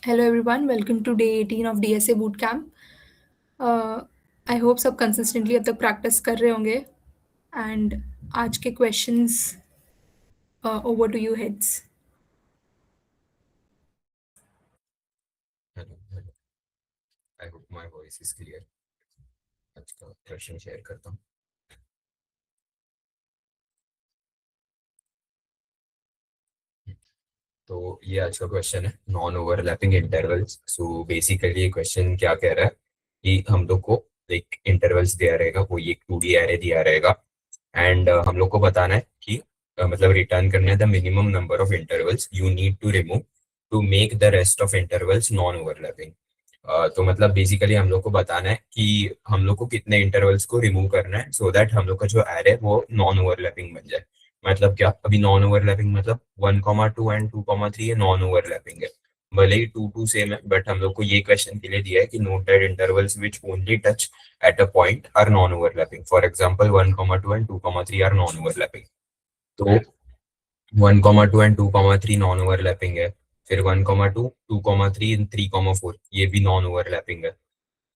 Hello everyone, welcome to day 18 of DSA Bootcamp. I hope सब consistently अब तक practice कर रहे होंगे एंड आज के questions over to you heads. Hello hello. I hope my voice is clear. आज का क्वेश्चन शेयर करता हूँ। तो ये आज का क्वेश्चन है non overlapping intervals. So basically ये क्वेश्चन क्या कह रहा है कि हम लोग को एक इंटरवल्स दिया रहेगा, वो एक 2D एरे दिया रहेगा एंड हम लोग को बताना है कि मतलब रिटर्न करना है the minimum number of intervals you need to remove to make the rest of intervals non overlapping. तो मतलब बेसिकली हम लोग को बताना है कि हम लोग को कितने इंटरवल्स को रिमूव करना है सो दैट हम लोग का जो एरे है वो नॉन ओवरलैपिंग बन जाए। मतलब क्या, अभी नॉन ओवरलैपिंग मतलब 1,2 एंड 2,3 ये नॉन ओवरलैपिंग है। भले ही 2 सेम है बट हम लोग को ये क्वेश्चन के लिए दिया है कि note that intervals which only touch at a point are non-overlapping. For example, 1,2 and 2,3 are non-overlapping. तो 1,2 एंड 2,3 नॉन ओवरलैपिंग है। फिर 1,2, 2,3 एंड 3,4 ये भी नॉन ओवरलैपिंग है।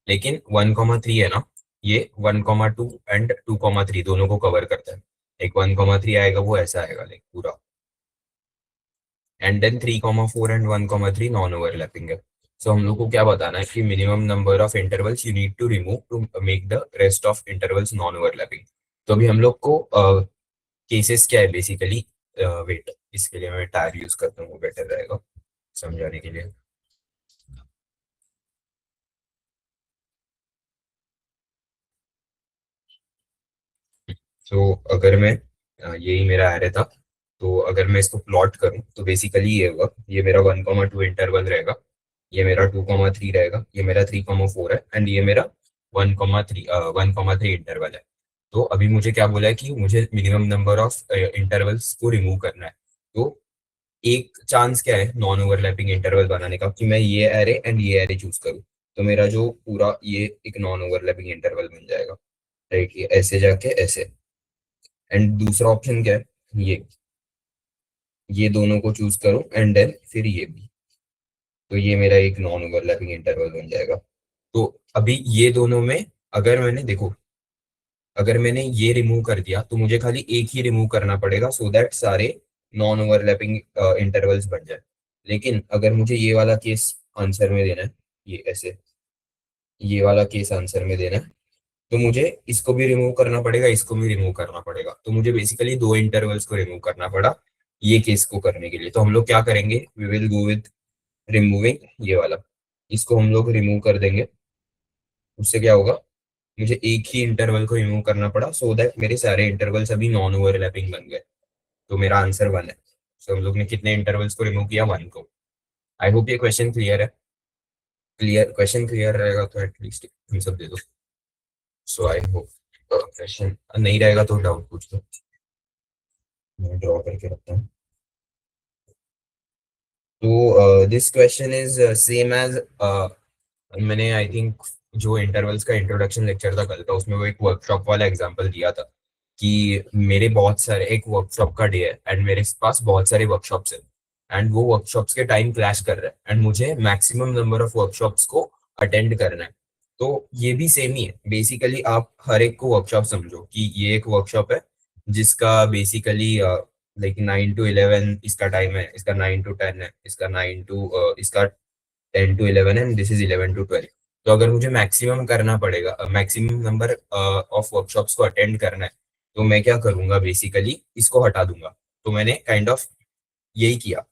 लेकिन 1,3 है ना, ये 1,2 एंड 2,3 दोनों को कवर करता है। एक 1,3 आएगा वो ऐसा आएगा लाइक पूरा। And then 3,4 and 1,3 non overlapping है। सो हम लोग को क्या बताना है कि minimum number of intervals you need to remove to make the rest of intervals non overlapping. तो अभी हम लोग को केसेस क्या है बेसिकली। वेट, इसके लिए मैं टायर यूज करता हूँ, वो बेटर रहेगा समझाने के लिए। तो अगर मैं यही मेरा एरे था, तो अगर मैं इसको प्लॉट करूं तो बेसिकली ये होगा, ये मेरा 1,2 इंटरवल रहेगा, ये मेरा 2,3 रहेगा, ये मेरा 3,4 है एंड ये मेरा 1,3 इंटरवल है। तो अभी मुझे क्या बोला है कि मुझे मिनिमम नंबर ऑफ इंटरवल्स को रिमूव करना है। तो एक चांस क्या है नॉन ओवरलैपिंग इंटरवल बनाने का कि मैं ये एरे एंड ये एरे चूज करूँ, तो मेरा जो पूरा ये एक नॉन ओवरलैपिंग इंटरवल बन जाएगा। राइट, ये ऐसे जाके ऐसे। एंड दूसरा ऑप्शन क्या है, ये दोनों को चूज करो एंड देन फिर ये भी, तो ये मेरा एक नॉन ओवरलैपिंग इंटरवल बन जाएगा। तो अभी ये दोनों में अगर मैंने देखो, अगर मैंने ये रिमूव कर दिया तो मुझे खाली एक ही रिमूव करना पड़ेगा सो दैट सारे नॉन ओवरलैपिंग इंटरवल्स बन जाए। लेकिन अगर मुझे ये वाला केस आंसर में देना है, ये ऐसे, ये वाला केस आंसर में देना है, तो मुझे इसको भी रिमूव करना पड़ेगा, इसको भी रिमूव करना पड़ेगा। तो मुझे बेसिकली दो इंटरवल्स को रिमूव करना पड़ा ये केस को करने के लिए। तो हम लोग क्या करेंगे, we will go with removing ये वाला, इसको हम लोग रिमूव कर देंगे। उससे क्या होगा, मुझे एक ही इंटरवल को रिमूव करना पड़ा सो दैट मेरे सारे इंटरवल्स अभी नॉन ओवरलैपिंग बन गए। तो मेरा आंसर 1 है। सो हम लोग ने कितने इंटरवल्स को रिमूव किया, 1 को। आई होप ये क्वेश्चन क्लियर है। क्लियर, क्वेश्चन क्लियर रहेगा तो एटलीस्ट हम सब दे दो। सो आई होप क्वेश्चन नहीं रहेगा तो डाउट पूछ दो, मैं ड्रॉ करके रखता हूँ। तो this question is same as, मैंने आई थिंक जो इंटरवल्स का इंट्रोडक्शन लेक्चर था कल का, उसमें वो एक वर्कशॉप वाला एग्जांपल दिया था कि मेरे बहुत सारे एक वर्कशॉप का डे है एंड मेरे पास बहुत सारे वर्कशॉप्स है एंड वो वर्कशॉप्स के टाइम क्लैश कर रहे हैं एंड मुझे मैक्सिमम नंबर ऑफ वर्कशॉप्स को अटेंड करना है। तो ये भी सेम ही है बेसिकली। आप हर एक को वर्कशॉप समझो कि ये एक वर्कशॉप है जिसका बेसिकली लाइक 9 to 11 इसका टाइम है, इसका 9 to 10 है, इसका 10 to 11 and this is 11 to 12। तो अगर मुझे मैक्सिमम करना पड़ेगा, मैक्सिमम नंबर ऑफ वर्कशॉप्स को अटेंड करना है, तो मैं क्या करूंगा, बेसिकली इसको हटा दूंगा। तो मैंने काइंड ऑफ यही किया।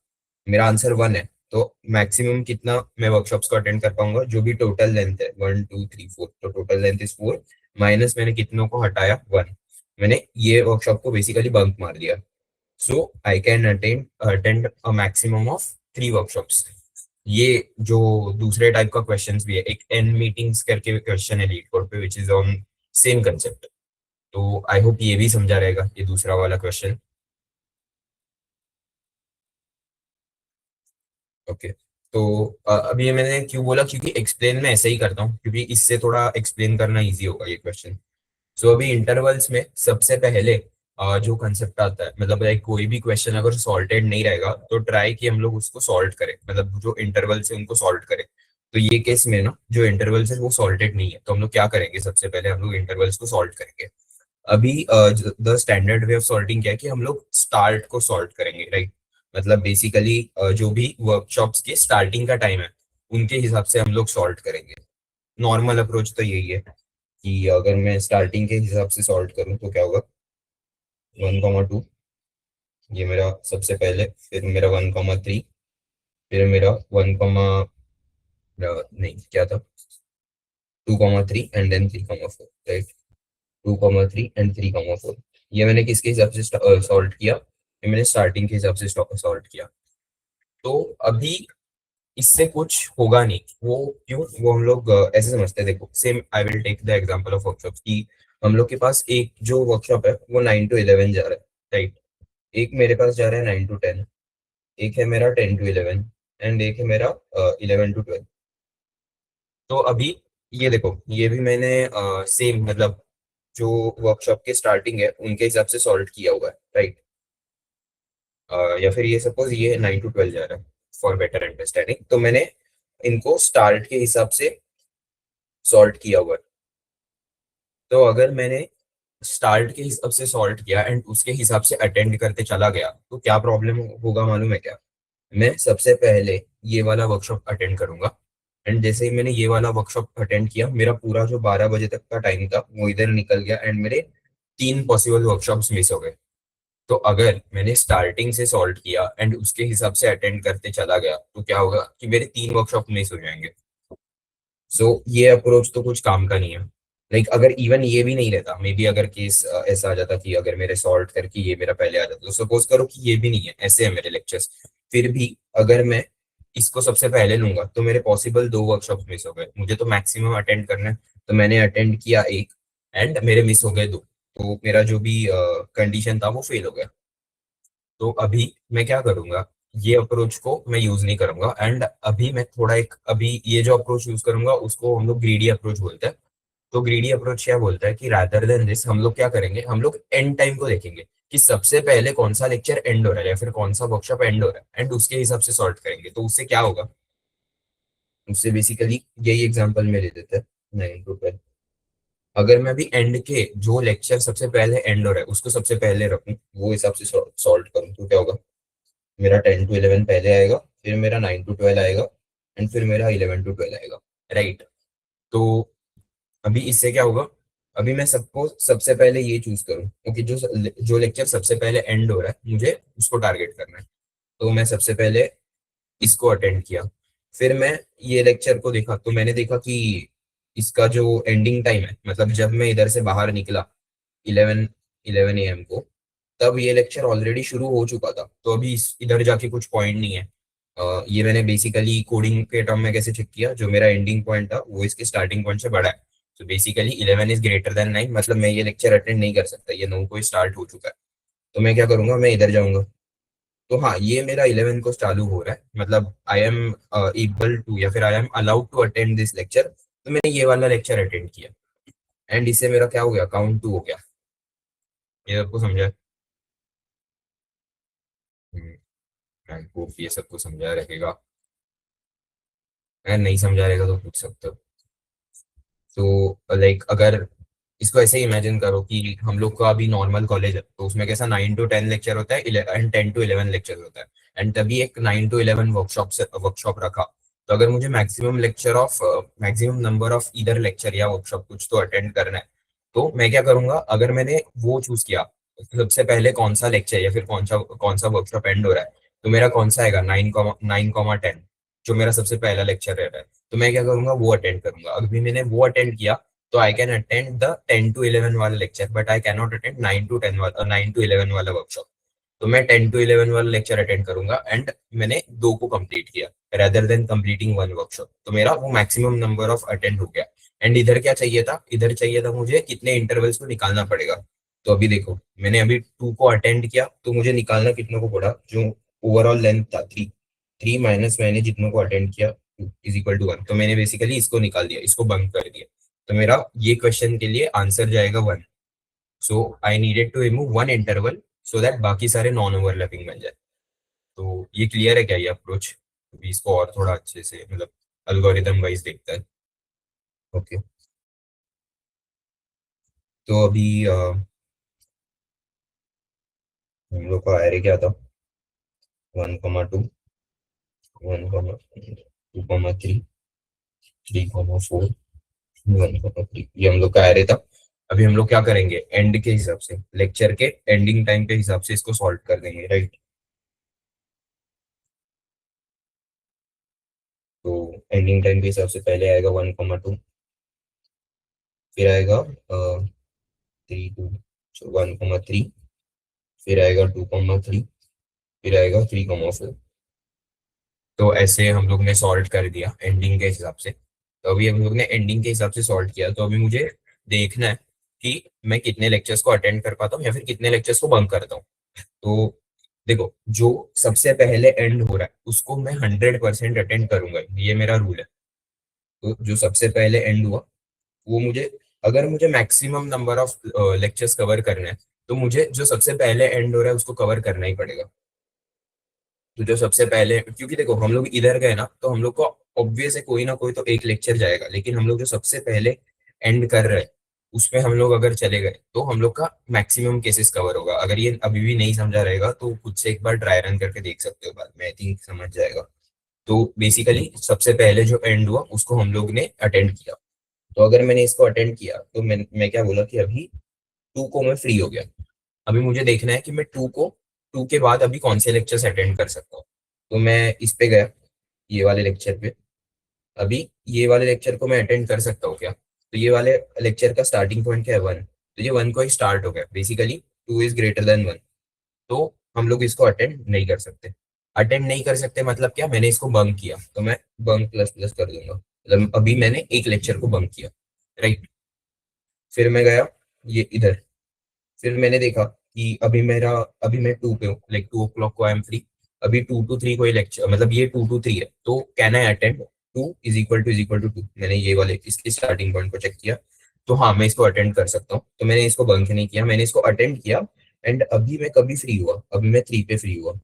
मेरा आंसर 1 है, तो मैक्सिमम कितना मैं वर्कशॉप्स को अटेंड कर पाऊंगा, जो भी टोटल लेंथ है 1, 2, 3, 4, तो टोटल लेंथ इज 4 माइनस मैंने कितनों को हटाया, 1। मैंने ये वर्कशॉप को बेसिकली बंक मार दिया। So I can attend a maximum of 3 workshops. ये जो दूसरे टाइप का क्वेश्चंस भी है, एक एन मीटिंग्स करके क्वेश्चन है लीड कोड पे which is on same concept. तो आई होप ये भी समझा रहेगा ये दूसरा वाला क्वेश्चन। ओके। तो अभी ये मैंने क्यों बोला, क्योंकि एक्सप्लेन में ऐसे ही करता हूँ क्योंकि इससे थोड़ा एक्सप्लेन करना इजी होगा ये क्वेश्चन। सो अभी इंटरवल्स में सबसे पहले जो कंसेप्ट आता है, मतलब लाइक कोई भी क्वेश्चन अगर सॉल्टेड नहीं रहेगा तो ट्राई कि हम लोग उसको सॉल्व करें, मतलब जो इंटरवल से उनको सॉल्व करें। तो ये केस में ना जो इंटरवल्स है वो सॉल्टेड नहीं है, तो हम लोग क्या करेंगे, सबसे पहले हम लोग इंटरवल्स को सॉल्व करेंगे। अभी the standard way of salting क्या है कि हम लोग स्टार्ट को सॉल्व करेंगे, राइट। मतलब बेसिकली जो भी वर्कशॉप्स के स्टार्टिंग का टाइम है उनके हिसाब से हम लोग सॉल्व करेंगे। नॉर्मल अप्रोच तो यही है कि अगर मैं स्टार्टिंग के हिसाब से सॉल्व करूँ तो क्या होगा, 1,2, ये मेरा सबसे पहले, फिर मेरा 1,3, फिर मेरा 1, नहीं क्या था, 2,3 एंड देन 3,4, राइट। 2,3 एंड 3,4, ये मैंने किसके हिसाब से सॉल्व किया, ये मैंने स्टार्टिंग के हिसाब से सॉल्व किया। तो अभी इससे कुछ होगा नहीं, वो क्यों, वो हम लोग ऐसे समझते हैं। देखो same I will take the example of workshop की हम लोग के पास एक जो वर्कशॉप है वो 9 to 11 जा रहा है, राइट। एक मेरे पास जा रहा है 9 to 10, एक है मेरा 10 to 11, एंड एक है मेरा 11 to 12। तो अभी ये देखो, ये भी मैंने सेम मतलब जो वर्कशॉप के स्टार्टिंग है उनके हिसाब से सॉल्व किया हुआ है, राइट। या फिर ये सपोज ये 9 to 12 जा रहा है फॉर बेटर अंडरस्टैंडिंग, तो मैंने इनको स्टार्ट के हिसाब से सॉल्व किया हुआ है। तो अगर मैंने स्टार्ट के हिसाब से सॉल्व किया एंड उसके हिसाब से अटेंड करते चला गया तो क्या प्रॉब्लम होगा मालूम है क्या, मैं सबसे पहले ये वाला वर्कशॉप अटेंड करूंगा, एंड जैसे ही मैंने ये वाला वर्कशॉप अटेंड किया मेरा पूरा जो 12 बजे तक का टाइम था वो इधर निकल गया एंड मेरे 3 पॉसिबल वर्कशॉप्स मिस हो गए। तो अगर मैंने स्टार्टिंग से सॉल्व किया एंड उसके हिसाब से अटेंड करते चला गया तो क्या होगा कि मेरे 3 वर्कशॉप मिस हो जाएंगे। सो ये अप्रोच तो कुछ काम का नहीं है। लाइक अगर इवन ये भी नहीं रहता, मे बी अगर केस ऐसा आ जाता कि अगर मेरे सॉल्व करके ये मेरा पहले आ जाता, तो सपोज करो कि ये भी नहीं है, ऐसे है मेरे लेक्चर्स, फिर भी अगर मैं इसको सबसे पहले लूंगा तो मेरे पॉसिबल 2 वर्कशॉप मिस हो गए, मुझे तो मैक्सिमम अटेंड करना है। तो मैंने अटेंड किया एक एंड मेरे मिस हो गए 2, तो मेरा जो भी कंडीशन था वो फेल हो गया। तो अभी मैं क्या करूंगा, ये अप्रोच को मैं यूज नहीं करूंगा, एंड अभी मैं थोड़ा एक, अभी ये जो अप्रोच यूज करूंगा उसको हम लोग ग्रीडी अप्रोच बोलते हैं। तो ग्रीडी अप्रोच क्या बोलता है कि रादर देन दिस हम लोग क्या करेंगे, हम लोग एंड टाइम को देखेंगे कि सबसे पहले कौन सा लेक्चर एंड हो रहा है या फिर कौन सा वर्कशॉप एंड हो रहा है, एंड उसके हिसाब से सॉल्व करेंगे। तो उससे क्या होगा, उससे बेसिकली यही एग्जांपल में ले देते हैं 9 to 12। अगर मैं अभी एंड के जो लेक्चर सबसे पहले एंड हो रहा है उसको सबसे पहले रखूं, वो हिसाब से सॉल्व करूं, तो क्या होगा, मेरा 10 to 11 पहले आएगा, फिर मेरा 9 to 12 आएगा, एंड फिर मेरा 11 to 12 आएगा, राइट। तो अभी इससे क्या होगा, अभी मैं सबको सबसे पहले ये चूज करूँ, ओके, जो जो लेक्चर सबसे पहले एंड हो रहा है मुझे उसको टारगेट करना है। तो मैं सबसे पहले इसको अटेंड किया, फिर मैं ये लेक्चर को देखा तो मैंने देखा कि इसका जो एंडिंग टाइम है, मतलब जब मैं इधर से बाहर निकला 11 11 AM को, तब ये लेक्चर ऑलरेडी शुरू हो चुका था, तो अभी इधर जाके कुछ पॉइंट नहीं है। ये मैंने बेसिकली कोडिंग के टर्म में कैसे चेक किया, जो मेरा एंडिंग पॉइंट था वो इसके स्टार्टिंग पॉइंट से बड़ा है। तो बेसिकली 11 इज ग्रेटर देन 9, मतलब मैं ये लेक्चर अटेंड नहीं कर सकता, ये 9 को स्टार्ट हो चुका है। तो मैं क्या करूंगा, मैं इधर जाऊंगा। तो हाँ, ये मेरा 11 को चालू हो रहा है, मतलब आई एम एबल टू या फिर I am allowed to attend this lecture. तो मैंने ये वाला लेक्चर अटेंड किया एंड इससे मेरा क्या हो गया, काउंट 2 हो गया। ये सबको समझा? आई होप ये सबको समझा रहेगा, अगर नहीं समझा रहेगा तो पूछ सकते हो। तो लाइक अगर इसको ऐसे इमेजिन करो कि हम लोग का अभी नॉर्मल कॉलेज है, तो उसमें कैसा 9 to 10 लेक्चर होता है एंड 10 to 11 लेक्चर होता है, एंड तभी एक 9 to 11 वर्कशॉप रखा। तो अगर मुझे मैक्सिमम नंबर ऑफ इधर लेक्चर या वर्कशॉप कुछ तो अटेंड करना है, तो मैं क्या करूंगा, अगर मैंने वो चूज किया सबसे पहले कौन सा लेक्चर या फिर कौन सा वर्कशॉप एंड हो रहा है, तो मेरा कौन सा आएगा, 9,10, जो मेरा सबसे पहला लेक्चर रह रहा है। तो मैं क्या करूंगा, वो अटेंड करूंगा। अभी मैंने वो अटेंड किया तो आई कैन अटेंड द 10 to 11 वाला lecture, but I cannot attend 9 to 11 वाला वर्कशॉप। तो मैं 10 to 11 वाला लेक्चर अटेंड करूंगा एंड मैंने 2 को कंप्लीट किया रेदर देन कंप्लीटिंग 1 वर्कशॉप, तो मेरा वो मैक्सिमम नंबर ऑफ अटेंड हो गया। एंड इधर क्या चाहिए था, इधर चाहिए था मुझे कितने इंटरवल्स को निकालना पड़ेगा। तो अभी देखो, मैंने अभी 2 को अटेंड किया तो मुझे निकालना कितने को पड़ा, जो ओवरऑल लेंथ था 3 माइनस मैंने जितनों को अटेंड किया इज इक्वल टू 1। तो मैंने बेसिकली इसको निकाल दिया, इसको बंद कर दिया। तो मेरा ये क्वेश्चन के लिए आंसर जाएगा 1। So I needed to remove one interval so that बाकी सारे नॉन ओवरलैपिंग बन जाए। तो ये क्लियर है क्या ये अप्रोच? अभी इसको और थोड़ा अच्छे से मतलब अल्गोरिदम वाइज देखता है। ओके, तो अभी हम लोग का एरे क्या था? 1,2, 1,2,3, 3,4, 1,3, ये हम लोग का एरे था। अभी हम लोग क्या करेंगे, एंड के हिसाब से, लेक्चर के एंडिंग टाइम के हिसाब से इसको सॉल्व कर देंगे, राइट? तो एंडिंग टाइम के हिसाब से पहले आएगा 1,2, फिर आएगा 1,3, फिर आएगा 2,3, फिर आएगा 3,4। तो ऐसे हम लोग ने सॉल्व कर दिया एंडिंग के हिसाब से। तो अभी हम लोग ने एंडिंग के हिसाब से सॉल्व किया, तो अभी मुझे देखना है कि मैं कितने लेक्चर्स को अटेंड कर पाता हूँ या फिर कितने लेक्चर्स को बंक करता हूँ। तो देखो, जो सबसे पहले एंड हो रहा है उसको मैं 100% अटेंड करूंगा, ये मेरा रूल है। तो जो सबसे पहले एंड हुआ वो मुझे, अगर मुझे maximum number of lectures cover करने हैं तो मुझे जो सबसे पहले एंड हो रहा है उसको कवर करना ही पड़ेगा। तो जो सबसे पहले, क्योंकि देखो हम लोग इधर गए ना तो हम लोग को ऑब्वियस है कोई ना कोई तो एक लेक्चर जाएगा, लेकिन हम लोग जो सबसे पहले एंड कर रहे हैं उसमें हम लोग अगर चले गए तो हम लोग का मैक्सिमम केसेस कवर होगा। अगर ये अभी भी नहीं समझा रहेगा तो खुद से एक बार ट्राई रन करके देख सकते हो, बाद में आई थिंक समझ जाएगा। तो बेसिकली सबसे पहले जो एंड हुआ उसको हम लोग ने अटेंड किया। तो अगर मैंने इसको अटेंड किया तो मैं क्या बोला कि अभी 2 को मैं फ्री हो गया। अभी मुझे देखना है कि मैं 2 के बाद अभी कौन से लेक्चर्स अटेंड कर सकता हूँ। तो मैं इस पे गया, ये वाले लेक्चर पे। अभी ये वाले लेक्चर को मैं अटेंड कर सकता हूँ क्या? तो ये वाले लेक्चर का स्टार्टिंग पॉइंट क्या है? 1। तो ये 1 को ही स्टार्ट हो गया, बेसिकली 2 इज ग्रेटर देन 1। तो हम लोग इसको अटेंड नहीं कर सकते। अटेंड नहीं कर सकते मतलब क्या, मैंने इसको बंक किया तो मैं बंक प्लस प्लस कर दूंगा, मतलब अभी मैंने एक लेक्चर को बंक किया, राइट? फिर मैं गया ये इधर, फिर मैंने देखा कि अभी मैं 2 पे हूँ, लाइक 2 o'clock को आई एम फ्री। अभी 2 to 3 कोई लेक्चर, मतलब ये 2 to 3 है, तो कैन आई अटेंड 2 = 2? मैंने ये वाले इसके स्टार्टिंग पॉइंट को चेक किया, तो हाँ मैं इसको अटेंड कर सकता हूँ। तो मैंने इसको बंक नहीं किया, मैंने इसको अटेंड किया। एंड अभी मैं कभी फ्री हुआ? अभी मैं 3 पे फ्री हुआ।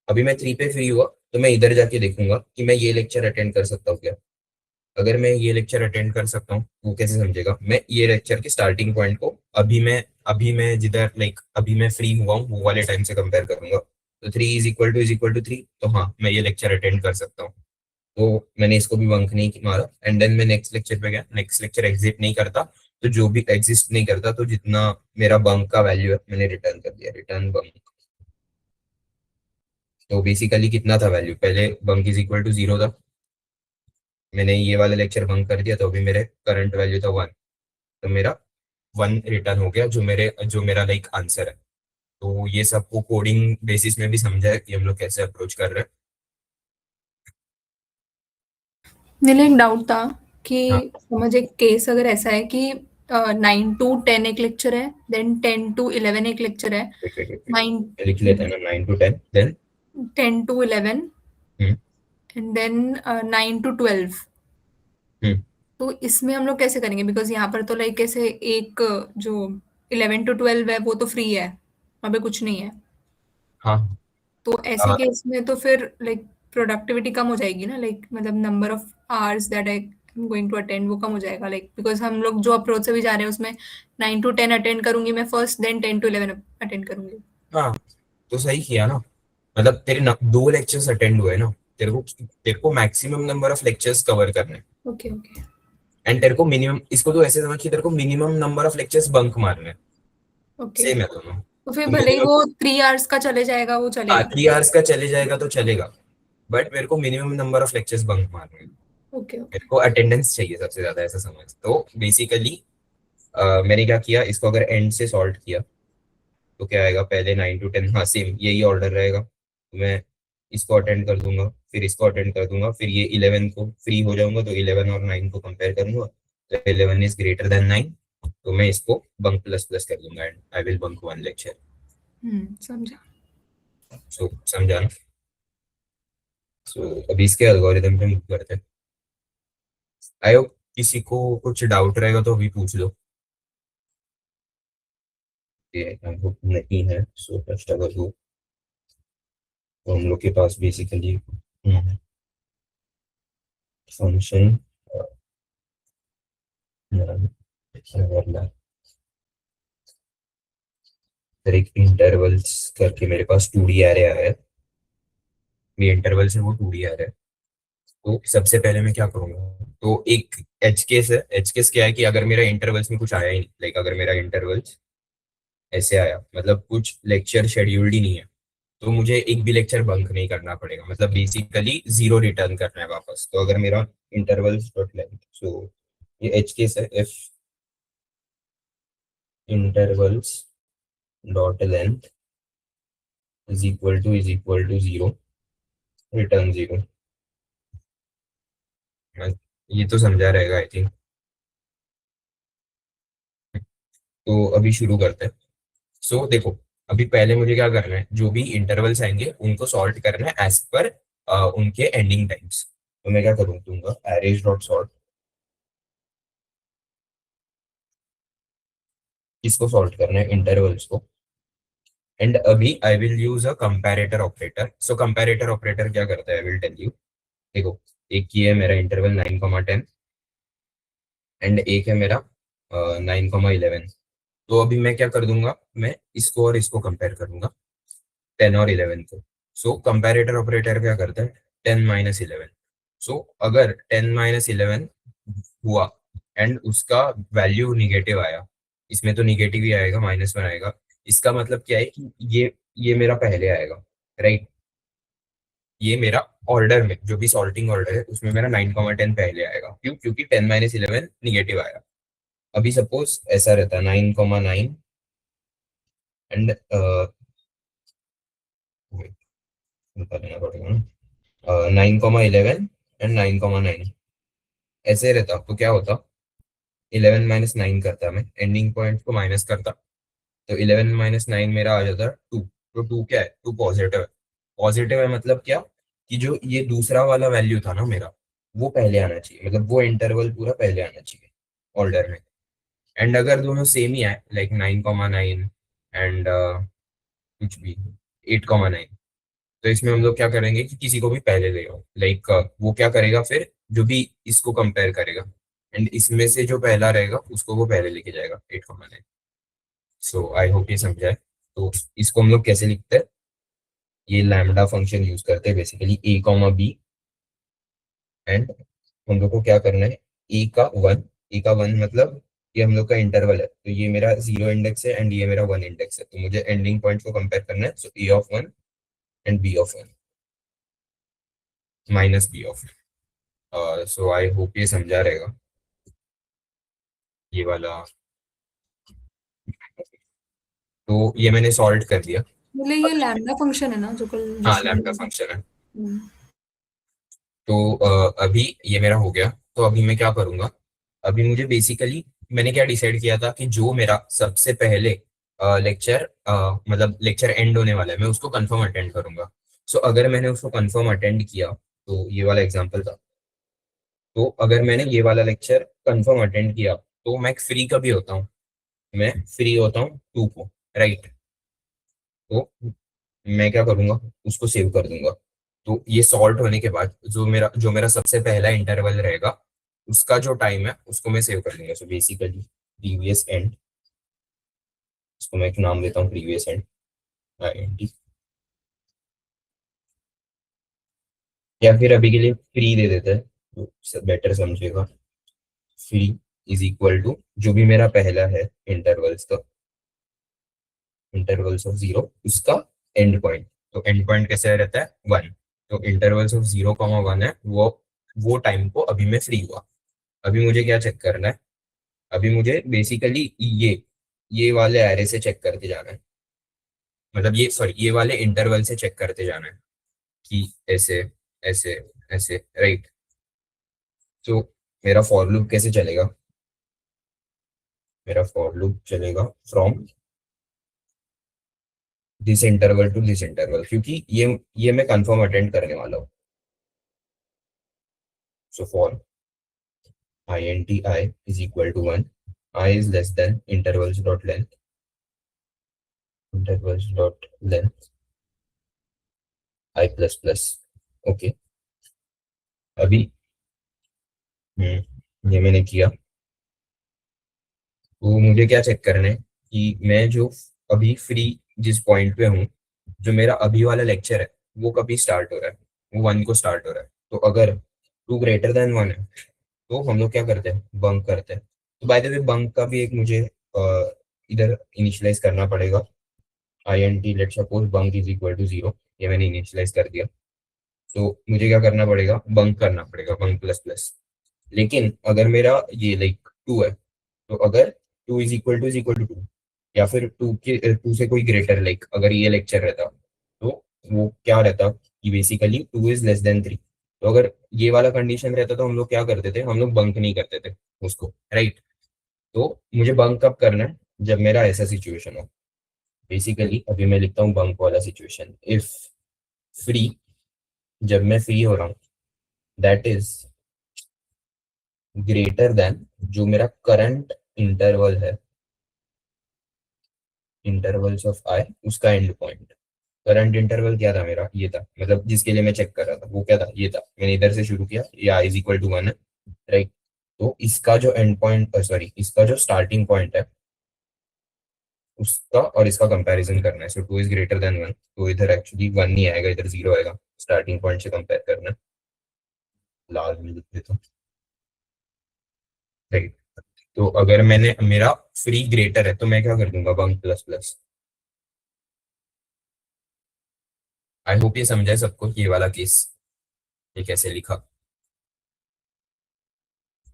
अभी मैं 3 पे फ्री हुआ तो मैं इधर जाके देखूंगा कि मैं ये लेक्चर अटेंड कर सकता हूँ क्या। अगर मैं ये लेक्चर अटेंड कर सकता हूँ वो कैसे समझेगा, मैं ये लेक्चर के स्टार्टिंग पॉइंट को अभी मैं जिधर लाइक अभी मैं फ्री हुआ हूँ वो वाले टाइम से कंपेयर करूंगा। तो 3 = 3, तो हाँ मैं ये लेक्चर अटेंड कर सकता हूँ। तो मैंने इसको भी बंक नहीं मारा, एंड देन मैं नेक्स्ट लेक्चर पे गया। नेक्स्ट लेक्चर एग्जिट नहीं करता, तो जो भी एग्जिस्ट नहीं करता तो जितना मेरा बंक का वैल्यू है मैंने रिटर्न कर दिया, रिटर्न बंक। तो बेसिकली कितना था वैल्यू, पहले बंक = 0 था। मैंने ये वाला लेक्चर बंक कर दिया तो अभी मेरे करंट वैल्यू था 1। तो मेरा 1 रिटर्न हो गया, जो मेरा लाइक आंसर है। तो ये सबको कोडिंग बेसिस में भी समझा है कि हम लोग कैसे अप्रोच कर रहे हैं। मेरे एक डाउट था कि हाँ, समझ एक केस अगर ऐसा है कि 9 to 10 एक लेक्चर है, देन 10 to 11 एक लेक्चर है, wait wait wait nine wait, लिख लेते हैं ना, 9 to 10 then. 10 to 11 hmm. And then 9 to 12। Hmm. तो इसमें हम लोग कैसे करेंगे? बिकॉज यहाँ पर तो लाइक ऐसे एक जो 11 to 12 है वो तो फ्री है, वहाँ पे कुछ नहीं है। हाँ। तो ऐसे केस में तो फिर लाइक प्रोडक्टिविटी कम हो जाएगी ना, लाइक मतलब number of hours that I am going to attend वो कम हो जाएगा, लाइक बिकॉज हम लोग जो अप्रोच से भी जा रहे हैं उसमें 9 to 10 अटेंड करूंगी मैं फर्स्ट, देन 10 to 11 अटेंड करूंगी। हाँ, तो सही किया ना। मतलब तेरे 2 लेक्चर्स अटेंड हुए ना, तेरे को maximum number of lectures cover करने हैं। ओके ओके एंड तेरे को मिनिमम, इसको तो ऐसे समझ कि तेरे को minimum number of lectures bunk मारने हैं। ओके। सेम है दोनों। तो फिर तो भले ही मिनिमम, वो 3 आवर्स का चले जाएगा वो हाँ चलेगा। 3 आवर्स का चले जाएगा तो चलेगा, बट मेरे को minimum number of lectures bunk मारने हैं। ओके मेरे ओके। को अटेंडेंस चाहिए सबसे ज्यादा, ऐसा समझ। तो बेसिकली मैंने क्या किया, इसको अगर एंड से सॉल्व किया तो क्या आएगा, पहले 9 to 10, हाँ सेम यही ऑर्डर रहेगा। तो मैं इसको अटेंड कर दूंगा, फिर इसको अटेंड कर दूंगा, फिर ये 11 को फ्री हो जाऊंगा तो 11 और 9 को कंपेयर करूंगा। तो 11 इज ग्रेटर देन 9, तो मैं इसको बंक प्लस प्लस कर दूंगा and I will bunk 1 lecture. समझा। सो समझा ना? सो अभी इसके एल्गोरिदम पे मूव करते हैं। आई होप किसी को कुछ डाउट रहेगा तो अभी पूछ लो। ये आई होप नहीं है। सो फर्स्ट अगर वो, तो हम लोग के पास बेसिकली फंक्शन एक इंटरवल्स करके मेरे पास 2D एरे आया है। ये इंटरवल से वो 2D एरे है। तो सबसे पहले मैं क्या करूंगा, तो एक एच केस है। एच केस क्या है कि अगर मेरा इंटरवल्स में कुछ आया ही नहीं, लाइक अगर मेरा इंटरवल्स ऐसे आया, मतलब कुछ लेक्चर शेड्यूल्ड ही नहीं है, तो मुझे एक भी लेक्चर बंक नहीं करना पड़ेगा, मतलब बेसिकली जीरो रिटर्न करना है वापस। तो अगर मेरा इंटरवल्स डॉट लेंथ, सो ये एच केस है, if intervals dot length is equal to zero, return zero. ये तो समझा रहेगा आई थिंक। तो अभी शुरू करते हैं। सो देखो, अभी पहले मुझे क्या करना है, जो भी इंटरवल्स आएंगे उनको सॉर्ट करना है एज पर उनके एंडिंग टाइम्स। तो मैं क्या करूँ, दूंगा एरेज डॉट सॉर्ट, इसको सॉर्ट करना है इंटरवल्स को। एंड अभी I will use a comparator operator. So comparator operator क्या करता है, आई विल टेल यू। देखो, एक ये है मेरा इंटरवल 9,10 एंड एक है मेरा 9,11। तो अभी मैं क्या कर दूंगा, मैं इसको और इसको कंपेयर करूंगा, 10 और 11 को। सो कंपैरेटर ऑपरेटर क्या करता है, 10 - 11। सो अगर 10 - 11 हुआ एंड उसका वैल्यू निगेटिव आया, इसमें तो निगेटिव ही आएगा, -1 आएगा। इसका मतलब क्या है कि ये मेरा पहले आएगा, राइट। ये मेरा ऑर्डर में जो भी सॉर्टिंग ऑर्डर है उसमें मेरा 9,10 पहले आएगा। क्यों? क्योंकि 10 - 11 निगेटिव आया। अभी सपोज ऐसा रहता है 9,9 एंड निकालना पड़ेगा ना, 9,11 एंड 9,9 ऐसे रहता। तो क्या होता, 11 - 9 करता, मैं एंडिंग पॉइंट को माइनस करता, तो 11 - 9 मेरा आ जाता 2। तो 2 क्या है, 2 पॉजिटिव है। पॉजिटिव है मतलब क्या, कि जो ये दूसरा वाला वैल्यू था ना मेरा, वो पहले आना चाहिए, मतलब वो इंटरवल पूरा पहले आना चाहिए ऑर्डर में। एंड अगर दोनों सेम ही आए, लाइक 9,9 एंड कुछ भी 8,9, तो इसमें हम लोग क्या करेंगे कि किसी को भी पहले लेगा, लाइक वो क्या करेगा फिर, जो भी इसको कंपेयर करेगा एंड इसमें से जो पहला रहेगा उसको वो पहले लेके जाएगा 8,9। सो आई होप ये समझा है। तो इसको हम लोग कैसे लिखते हैं, ये लैम्डा फंक्शन यूज करते हैं बेसिकली, a, एंड हम लोग को क्या करना है, ए का वन मतलब ये हम लोग का इंटरवल है, तो ये मेरा 0 इंडेक्स है एंड ये मेरा 1 इंडेक्स है, तो मुझे एंडिंग पॉइंट को कंपेयर करना है। सो a(1) and b(1) minus b(1). So I hope ये समझा रहेगा ये वाला। तो ये मैंने सॉल्व कर दिया। मतलब ये लैम्डा फंक्शन है ना जो कल हाँ, जिसमें लैम्डा फंक्शन है। हम्म, तो अभी ये मेरा हो गया। तो अभी मैं क्या करूंगा, अभी मुझे बेसिकली, मैंने क्या डिसाइड किया था कि जो मेरा सबसे पहले लेक्चर, मतलब लेक्चर एंड होने वाला है, मैं उसको कंफर्म अटेंड करूंगा। सो अगर मैंने उसको कंफर्म अटेंड किया, तो ये वाला एग्जांपल था। तो अगर मैंने ये वाला लेक्चर कंफर्म अटेंड किया, तो मैं फ्री कभी होता हूँ, मैं फ्री होता हूँ 2 को, राइट। तो मैं क्या करूंगा, उसको सेव कर दूंगा। तो ये सॉल्ट होने के बाद जो मेरा सबसे पहला इंटरवल रहेगा, उसका जो टाइम है उसको मैं सेव कर दूंगा। सो बेसिकली प्रीवियस एंड, इसको मैं एक नाम देता हूँ, प्रीवियस एंड INT, या फिर अभी के लिए फ्री दे देते हैं तो बेटर समझेगा। फ्री इज इक्वल टू जो भी मेरा पहला है इंटरवल्स का, इंटरवल्स ऑफ जीरो, उसका एंड पॉइंट। तो एंड पॉइंट कैसे रहता है, 1। तो इंटरवल्स ऑफ 0,1 है वो टाइम को अभी मैं फ्री हुआ। अभी मुझे क्या चेक करना है, अभी मुझे बेसिकली ये वाले एरे से चेक करके जाना है, मतलब ये सॉरी ये वाले इंटरवल से चेक करते जाना है कि ऐसे ऐसे ऐसे, राइट। तो मेरा फॉर लूप कैसे चलेगा, मेरा फॉर लूप चलेगा from this interval to this interval, क्योंकि ये मैं कंफर्म अटेंड करने वाला हूँ। So for int I is equal to 1, I is less than intervals dot length, intervals dot length I plus plus. Okay, अभी ये मैंने किया। तो मुझे क्या चेक करना है कि मैं जो अभी फ्री जिस पॉइंट पे हूँ, जो मेरा अभी वाला लेक्चर है वो कभी स्टार्ट हो रहा है, वो 1 को स्टार्ट हो रहा है। तो अगर 2 ग्रेटर देन 1 है तो हम लोग क्या करते हैं, बंक करते हैं। तो बाय द वे बंक का भी एक मुझे इधर इनिशियलाइज करना पड़ेगा। I N T let suppose bunk is equal to 0, ये मैंने इनिशियलाइज कर दिया। तो मुझे क्या करना पड़ेगा, बंक करना पड़ेगा, बंक प्लस प्लस। लेकिन अगर मेरा ये लाइक 2 है, तो अगर 2 इज इक्वल टू 2, या फिर 2 से कोई ग्रेटर, लाइक अगर ये लेक्चर रहता तो वो क्या रहता कि बेसिकली 2 इज लेस देन 3। तो अगर ये वाला कंडीशन रहता तो हम लोग क्या करते थे, हम लोग बंक नहीं करते थे उसको, राइट। तो मुझे बंक कब करना है, जब मेरा ऐसा सिचुएशन हो। बेसिकली अभी मैं लिखता हूँ बंक वाला सिचुएशन, इफ फ्री, जब मैं फ्री हो रहा हूँ, दैट इज ग्रेटर देन जो मेरा करंट इंटरवल है, इंटरवल्स ऑफ आई, उसका एंड पॉइंट। करंट इंटरवल क्या था मेरा, ये था, मतलब जिसके लिए मैं चेक कर रहा था वो क्या था, ये था। मैंने इधर से शुरू किया, ये आई इज इक्वल टू 1 है, राइट। तो इसका जो एंड पॉइंट, सॉरी, इसका जो स्टार्टिंग पॉइंट है उसका और इसका कंपैरिजन करना है। सो 2 इज ग्रेटर देन 1, तो इधर एक्चुअली 1 नहीं आएगा, इधर 0 आएगा। स्टार्टिंग पॉइंट से कंपेयर करना है, लाल में लिख देता हूँ, राइट। तो अगर मैंने मेरा फ्री ग्रेटर है तो मैं क्या कर दूंगा, bunk plus plus. I hope ये समझा है सबको ये वाला केस, ये कैसे लिखा।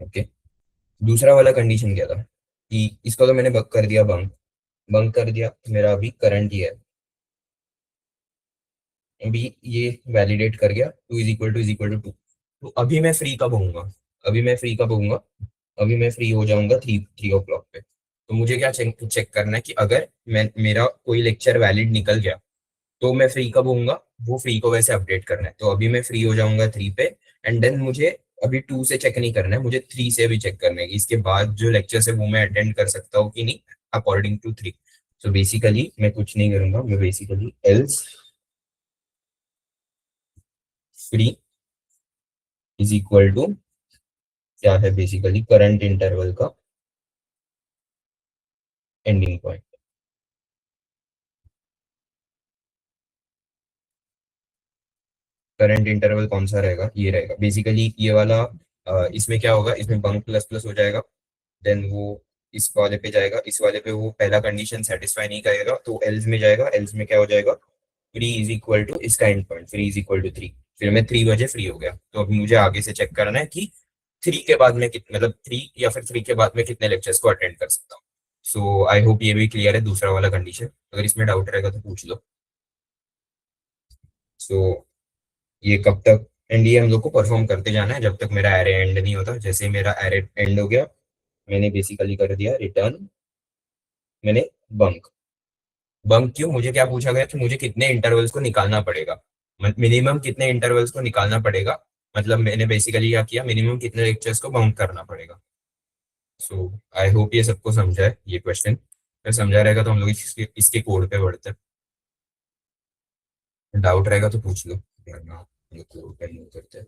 ओके, दूसरा वाला कंडीशन क्या था कि इसका तो मैंने बंक कर दिया, बंक बंक कर दिया, मेरा अभी करंट ये है। अभी ये वैलिडेट कर गया, 2 इज इक्वल टू 2। तो अभी मैं फ्री कब होऊंगा, अभी मैं फ्री कब होऊंगा, अभी मैं फ्री हो जाऊंगा 3 ओ क्लॉक पे। तो मुझे क्या चेक चेक करना है कि अगर मैं मेरा कोई लेक्चर वैलिड निकल गया तो मैं फ्री कब होऊंगा, वो फ्री को वैसे अपडेट करना है। तो अभी मैं फ्री हो जाऊंगा 3 पे, एंड देन मुझे अभी 2 से चेक नहीं करना है, मुझे 3 से भी चेक करना है कि इसके बाद जो लेक्चर्स है वो मैं अटेंड कर सकता हूँ कि नहीं, अकॉर्डिंग टू 3। सो बेसिकली मैं कुछ नहीं करूंगा, मैं basically else free is equal to क्या है, बेसिकली करंट इंटरवल का एंडिंग पॉइंट। करंट इंटरवल कौन सा रहेगा, ये रहेगा बेसिकली ये वाला। इसमें क्या होगा, इसमें बंक प्लस प्लस हो जाएगा, देन वो इस वाले पे जाएगा, इस वाले पे वो पहला कंडीशन सेटिस्फाई नहीं करेगा तो एल्स में जाएगा। एल्स में क्या हो जाएगा, फ्री इज इक्वल टू इसका end point, free is equal to 3। फिर मैं 3 बजे फ्री हो गया। तो अभी मुझे आगे से चेक करना है कि 3 के बाद में कितने, मतलब 3 या फिर 3 के बाद में कितने लेक्चर्स को अटेंड कर सकता हूँ। सो आई होप ये भी क्लियर है, दूसरा वाला कंडीशन। अगर इसमें डाउट रहेगा तो पूछ लो। सो ये कब तक, एंड ये हम लोग को परफॉर्म करते जाना है जब तक मेरा एरे एंड नहीं होता। जैसे ही मेरा एरे एंड हो गया, मैंने बेसिकली कर दिया रिटर्न, मैंने बंक। बंक क्यों, मुझे क्या पूछा गया कि मुझे कितने इंटरवल्स को निकालना पड़ेगा, मिनिमम कितने इंटरवल्स को निकालना पड़ेगा। मतलब मैंने बेसिकली क्या किया, मिनिमम कितने लेक्चर्स को बंक करना पड़ेगा। सो आई होप ये सबको समझा है ये क्वेश्चन। अगर समझा रहेगा तो हम लोग इसके कोड पे बढ़ते हैं, डाउट रहेगा तो पूछ लो, वरना ये कोड पे move करते हैं।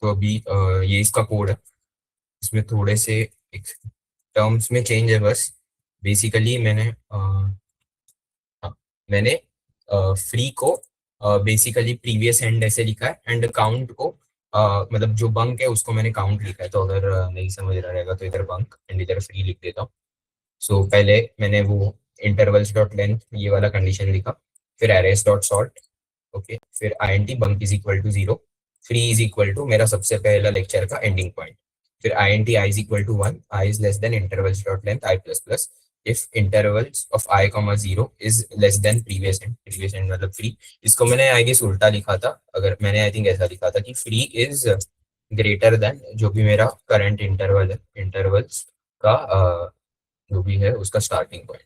तो अभी ये इसका कोड है, इसमें थोड़े से टर्म्स में चेंज है बस। बेसिकली हाँ, मैंने फ्री को बेसिकली प्रीवियस एंड ऐसे लिखा है, एंड काउंट को मतलब जो बंक है उसको मैंने काउंट लिखा है। तो अगर नहीं समझ रहा रहेगा तो इधर बंक एंड इधर फ्री लिख देता हूँ। सो पहले मैंने वो इंटरवल्स डॉट लेंथ ये वाला कंडीशन लिखा, फिर एरेस डॉट सॉर्ट, ओके, फिर I N T bunk is equal to 0, free is equal to मेरा सबसे पहला लेक्चर का एंडिंग पॉइंट, फिर I N T I is equal to 1, I is less than intervals dot length I plus plus, if intervals of I comma 0 is less than previous end मतलब फ्री। इसको मैंने I guess उल्टा लिखा था, अगर मैंने आई थिंक ऐसा लिखा था कि फ्री इज ग्रेटर देन जो भी मेरा करंट इंटरवल है, इंटरवल्स का जो भी है उसका स्टार्टिंग पॉइंट।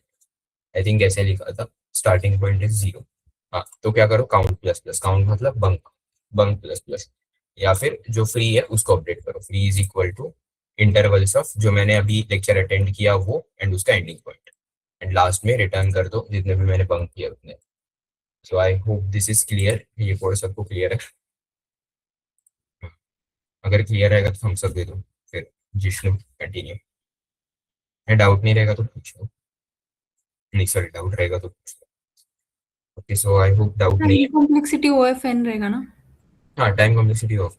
आई थिंक ऐसे लिखा था, स्टार्टिंग पॉइंट इज 0। हाँ, तो क्या करो, काउंट प्लस प्लस, काउंट मतलब बंक, बंक प्लस प्लस, या फिर जो फ्री है उसको अपडेट करो, free is equal to intervals of जो मैंने अभी लेक्चर अटेंड किया वो एंड उसका एंडिंग पॉइंट, एंड लास्ट में रिटर्न कर दो जितने भी मैंने बंक किया उतने। So I hope this is clear, ये कोड सबको क्लियर है। अगर क्लियर रहेगा तो हम सब दे दो, फिर जिष्णु कंटिन्यू, डाउट नहीं रहेगा तो पूछ लो, नहीं सॉरी डाउट रहेगा तो पूछ लो। Okay, so I hope doubt नहीं टाइम है। कॉम्प्लेक्सिटी OFN रहेगा ना? हाँ, टाइम कॉम्प्लेक्सिटी ऑफ,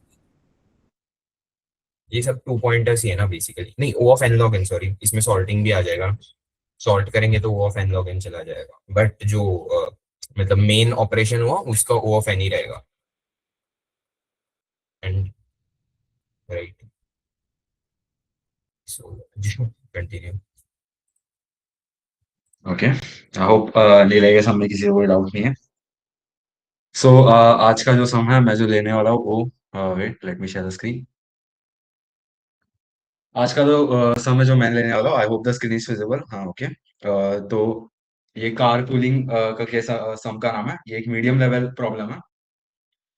ये सब 2 पॉइंटर्स ही है ना बेसिकली, नहीं O of N log N, sorry इसमें सॉर्टिंग भी आ जाएगा, सॉर्ट करेंगे तो O of N log N चला जाएगा, बट जो मतलब मेन ऑपरेशन हुआ उसका ओ ऑफ एन ही रहेगा। And right, so Jishnu continue. Okay, I hope नहीं रहेगा, सब में किसी को कोई डाउट नहीं है। सो आज का जो सम है मैं जो लेने वाला हूँ वो, wait let me share the screen. आज का जो सम है जो मैं लेने वाला हूँ, आई hope the screen is visible. हाँ ओके, तो ये कार पूलिंग का कैसा सम का नाम है, ये एक मीडियम लेवल प्रॉब्लम है।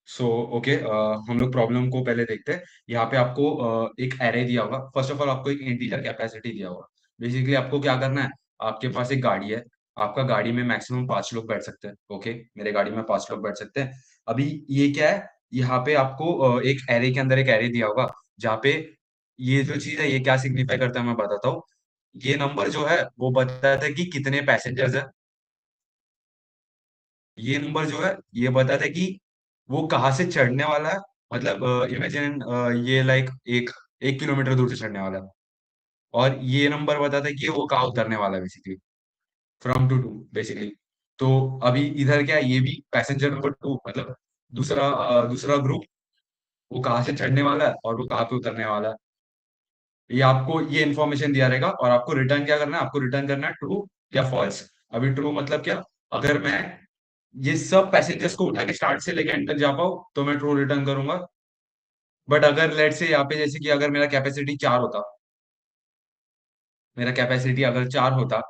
सो ओके, हम लोग प्रॉब्लम को पहले देखते हैं। यहाँ पे आपको एक एरे दिया होगा, फर्स्ट ऑफ ऑल आपको एक इंटीजर कैपेसिटी दिया होगा। बेसिकली आपको क्या करना है, आपके पास एक गाड़ी है, आपका गाड़ी में मैक्सिमम 5 लोग बैठ सकते हैं। ओके, मेरे गाड़ी में 5 लोग बैठ सकते हैं। अभी ये क्या है, यहाँ पे आपको एक एरे के अंदर एक एरे दिया होगा, जहाँ पे ये जो चीज है ये क्या सिग्निफाई करता है मैं बताता हूँ। ये नंबर जो है वो बताता है कि कितने पैसेंजर्स है, ये नंबर जो है ये बताता है कि वो कहाँ से चढ़ने वाला है। मतलब इमेजिन ये लाइक 1 किलोमीटर दूर से चढ़ने वाला है, और ये नंबर बताता है कि वो कहाँ उतरने वाला है, बेसिकली फ्रॉम टू बेसिकली। तो अभी इधर क्या है, ये भी पैसेंजर नंबर 2, मतलब दूसरा ग्रुप, वो कहाँ से चढ़ने वाला है और वो कहाँ पे उतरने वाला है, ये आपको ये इन्फॉर्मेशन दिया रहेगा। और आपको रिटर्न क्या करना है, आपको रिटर्न करना है ट्रू या फॉल्स। अभी ट्रू मतलब क्या, अगर मैं ये सब पैसेंजर्स को उठा के स्टार्ट से लेके एंड तक जा पाऊँ तो मैं ट्रू रिटर्न करूंगा। बट अगर लेट से यहाँ पे जैसे कि अगर मेरा कैपेसिटी 4 होता, मेरा कैपेसिटी अगर 4 होता,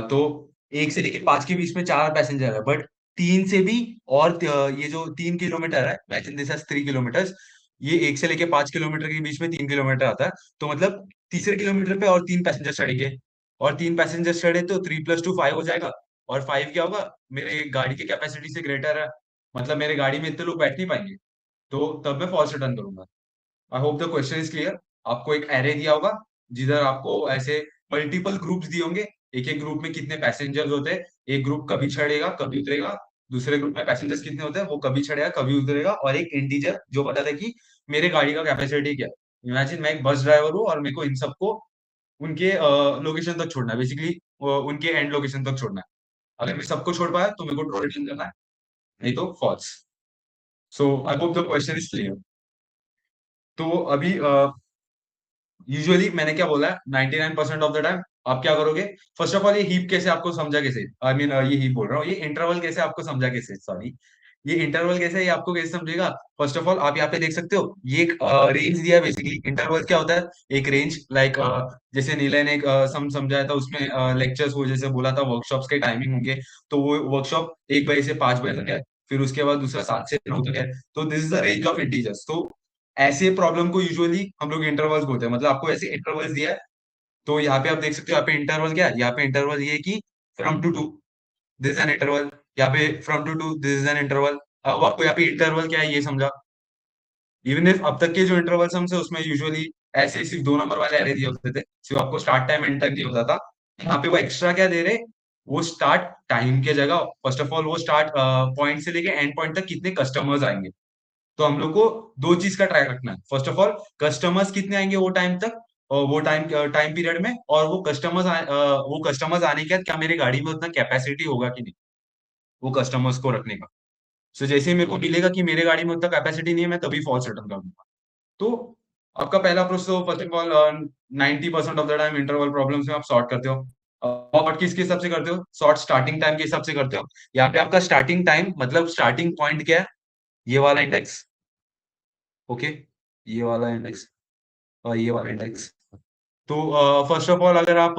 तो 1 से लेके 5 के बीच में 4 पैसेंजर है, बट 3 से भी, और ये जो 3 किलोमीटर है, imagine this as 3 किलोमीटर, ये 1 से लेके 5 किलोमीटर के बीच में 3 किलोमीटर आता है। तो मतलब तीसरे किलोमीटर पे और 3 पैसेंजर चढ़ेंगे, और 3 पैसेंजर चढ़े तो 3 + 2 5 हो जाएगा। और 5 क्या होगा, मेरे गाड़ी की कैपेसिटी से ग्रेटर है, मतलब मेरे गाड़ी में इतने लोग बैठ नहीं पाएंगे, तो तब मैं फॉल्स रिटर्न करूंगा। आई hope the question is clear. आपको एक एरे दिया होगा, जिधर आपको ऐसे मल्टीपल ग्रुप्स दिए होंगे, एक एक ग्रुप में कितने पैसेंजर्स होते हैं, एक ग्रुप कभी चढ़ेगा कभी उतरेगा, दूसरे ग्रुप में पैसेंजर्स कितने होते हैं, वो कभी चढ़ेगा कभी उतरेगा, और एक इंटीजर जो बताता है कि मेरे गाड़ी का कैपेसिटी क्या है। इमेजिन मैं एक बस ड्राइवर हूँ और मेरे को इन सबको उनके लोकेशन तक छोड़ना है, बेसिकली उनके एंड लोकेशन तक छोड़ना है। अगर मैं सबको छोड़ पाया तो मेरे को ट्रू रिटर्न करना है, नहीं तो false. So I hope the question is clear. तो अभी यूजुअली मैंने क्या बोला है, 99% ऑफ द टाइम आप क्या करोगे। फर्स्ट ऑफ ऑल ये हीप कैसे आपको समझा कैसे, आई मीन ये हीप बोल रहा हूँ, ये इंटरवल कैसे आपको समझा कैसे, सॉरी, ये इंटरवल कैसे है ये आपको कैसे समझेगा। फर्स्ट ऑफ ऑल आप यहाँ पे देख सकते हो, ये एक रेंज दिया है। बेसिकली इंटरवल क्या होता है, एक रेंज लाइक जैसे नीले ने एक समझाया था उसमें लेक्चर्स, वो जैसे बोला था वर्कशॉप्स के टाइमिंग होंगे, तो वो वर्कशॉप 1 बजे से 5 बजे तक है, फिर उसके बाद दूसरा 7 से 9 तक है। तो this is the range of integers. तो ऐसे प्रॉब्लम को यूजुअली हम लोग इंटरवल्स बोलते हैं, मतलब आपको ऐसे इंटरवल्स दिया है। तो यहाँ पे आप देख सकते हो, यहाँ पे इंटरवल क्या है, यहाँ पे इंटरवल ये है कि from to this is an interval, यहाँ पे from to this is an interval. अब आपको यहाँ पे इंटरवल क्या है ये समझा। इवन इफ अब तक के जो इंटरवल सम्स है उसमें यूजुअली ऐसे सिर्फ 2 नंबर वाले एरे दिए होते थे, सिर्फ आपको स्टार्ट टाइम एंड टाइम दिया होता था। यहाँ पे वो एक्स्ट्रा क्या दे रहे, वो स्टार्ट टाइम की जगह फर्स्ट ऑफ ऑल वो स्टार्ट पॉइंट से लेके एंड पॉइंट तक कितने कस्टमर्स आएंगे। तो हम लोग को दो चीज का ट्राई रखना है, फर्स्ट ऑफ ऑल कस्टमर्स कितने आएंगे वो टाइम तक, और वो टाइम पीरियड में, और वो कस्टमर्स आने के बाद क्या मेरे गाड़ी में उतना कैपेसिटी होगा कि नहीं, वो कस्टमर्स को रखने का। सो जैसे ही मेरे को मिलेगा कि मेरे गाड़ी में उतना कैपेसिटी नहीं है, मैं तभी फॉल्स रिटर्न कर दूंगा। तो आपका पहला process first of all 90% of the time interval problems में आप सॉर्ट करते हो। सॉर्ट किसके हिसाब से करते हो, सॉर्ट स्टार्टिंग टाइम के हिसाब से करते हो। यहाँ पे आपका स्टार्टिंग टाइम मतलब स्टार्टिंग पॉइंट क्या है, ये वाला इंडेक्स। ओके, ये वाला इंडेक्स और ये वाला इंडेक्स। तो फर्स्ट ऑफ ऑल अगर आप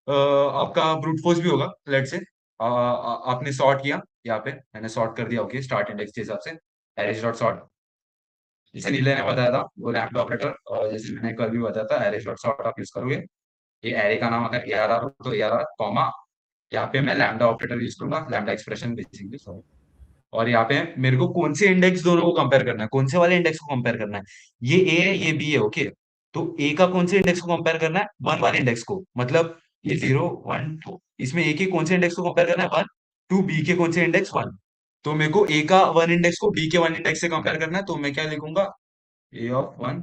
आपका ब्रूट फोर्स भी होगा। लेट से आपने सॉर्ट किया, यहाँ पे मैंने सॉर्ट कर दिया, ओके, स्टार्ट इंडेक्स के हिसाब से एरेज डॉट सॉर्ट, जैसे नीले ने बताया था वो लैम्डा ऑपरेटर, और जैसे मैंने कल भी बताया था एरेज डॉट सॉर्ट आप यूज करोगे। ये एरे का नाम अगर ARR हो तो ARR कॉमा, यहाँ पे मैं लैम्डा ऑपरेटर यूज करूंगा, लैम्डा एक्सप्रेशन बेसिकली, सॉरी। और यहाँ पे मेरे को कौन से इंडेक्स दोनों को कंपेयर करना है, कौन से वाले इंडेक्स को कंपेयर करना है, ये ए है ये बी है, ओके। तो ए का कौन से इंडेक्स को कंपेयर करना है, वन वाले इंडेक्स को, मतलब ये 0 1 2, इसमें ए के कौन से इंडेक्स को कंपेयर करना है, 1 2, बी के कौन से इंडेक्स 1। तो मेरे को ए का वन इंडेक्स को बी के वन इंडेक्स से कंपेयर करना है, तो मैं क्या लिखूंगा, ए ऑफ 1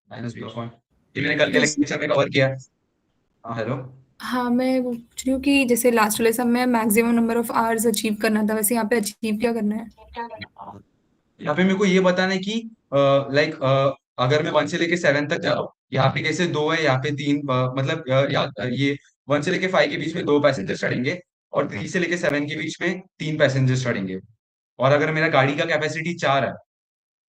माइनस बी ऑफ 1। ये मैंने कल के जैस लेक्चर में कवर किया है। हाँ, हेलो। हाँ, मैं वो पूछ रही हूँ कि जैसे लास्ट वाले सब में maximum number of hours achieve करना था, वैसे यहाँ पे अचीव क्या करना है? यहाँ पे मेरे को ये बताना है कि लाइक अगर मैं 1 से लेके 7 तक जा रहा हूँ, यहाँ पे कैसे दो है, यहाँ पे तीन, मतलब ये 1 से लेके 5 के बीच में दो पैसेंजर चढ़ेंगे, और 3 से लेके 7 के बीच में तीन पैसेंजर चढ़ेंगे। और अगर मेरा गाड़ी का कैपेसिटी 4 है,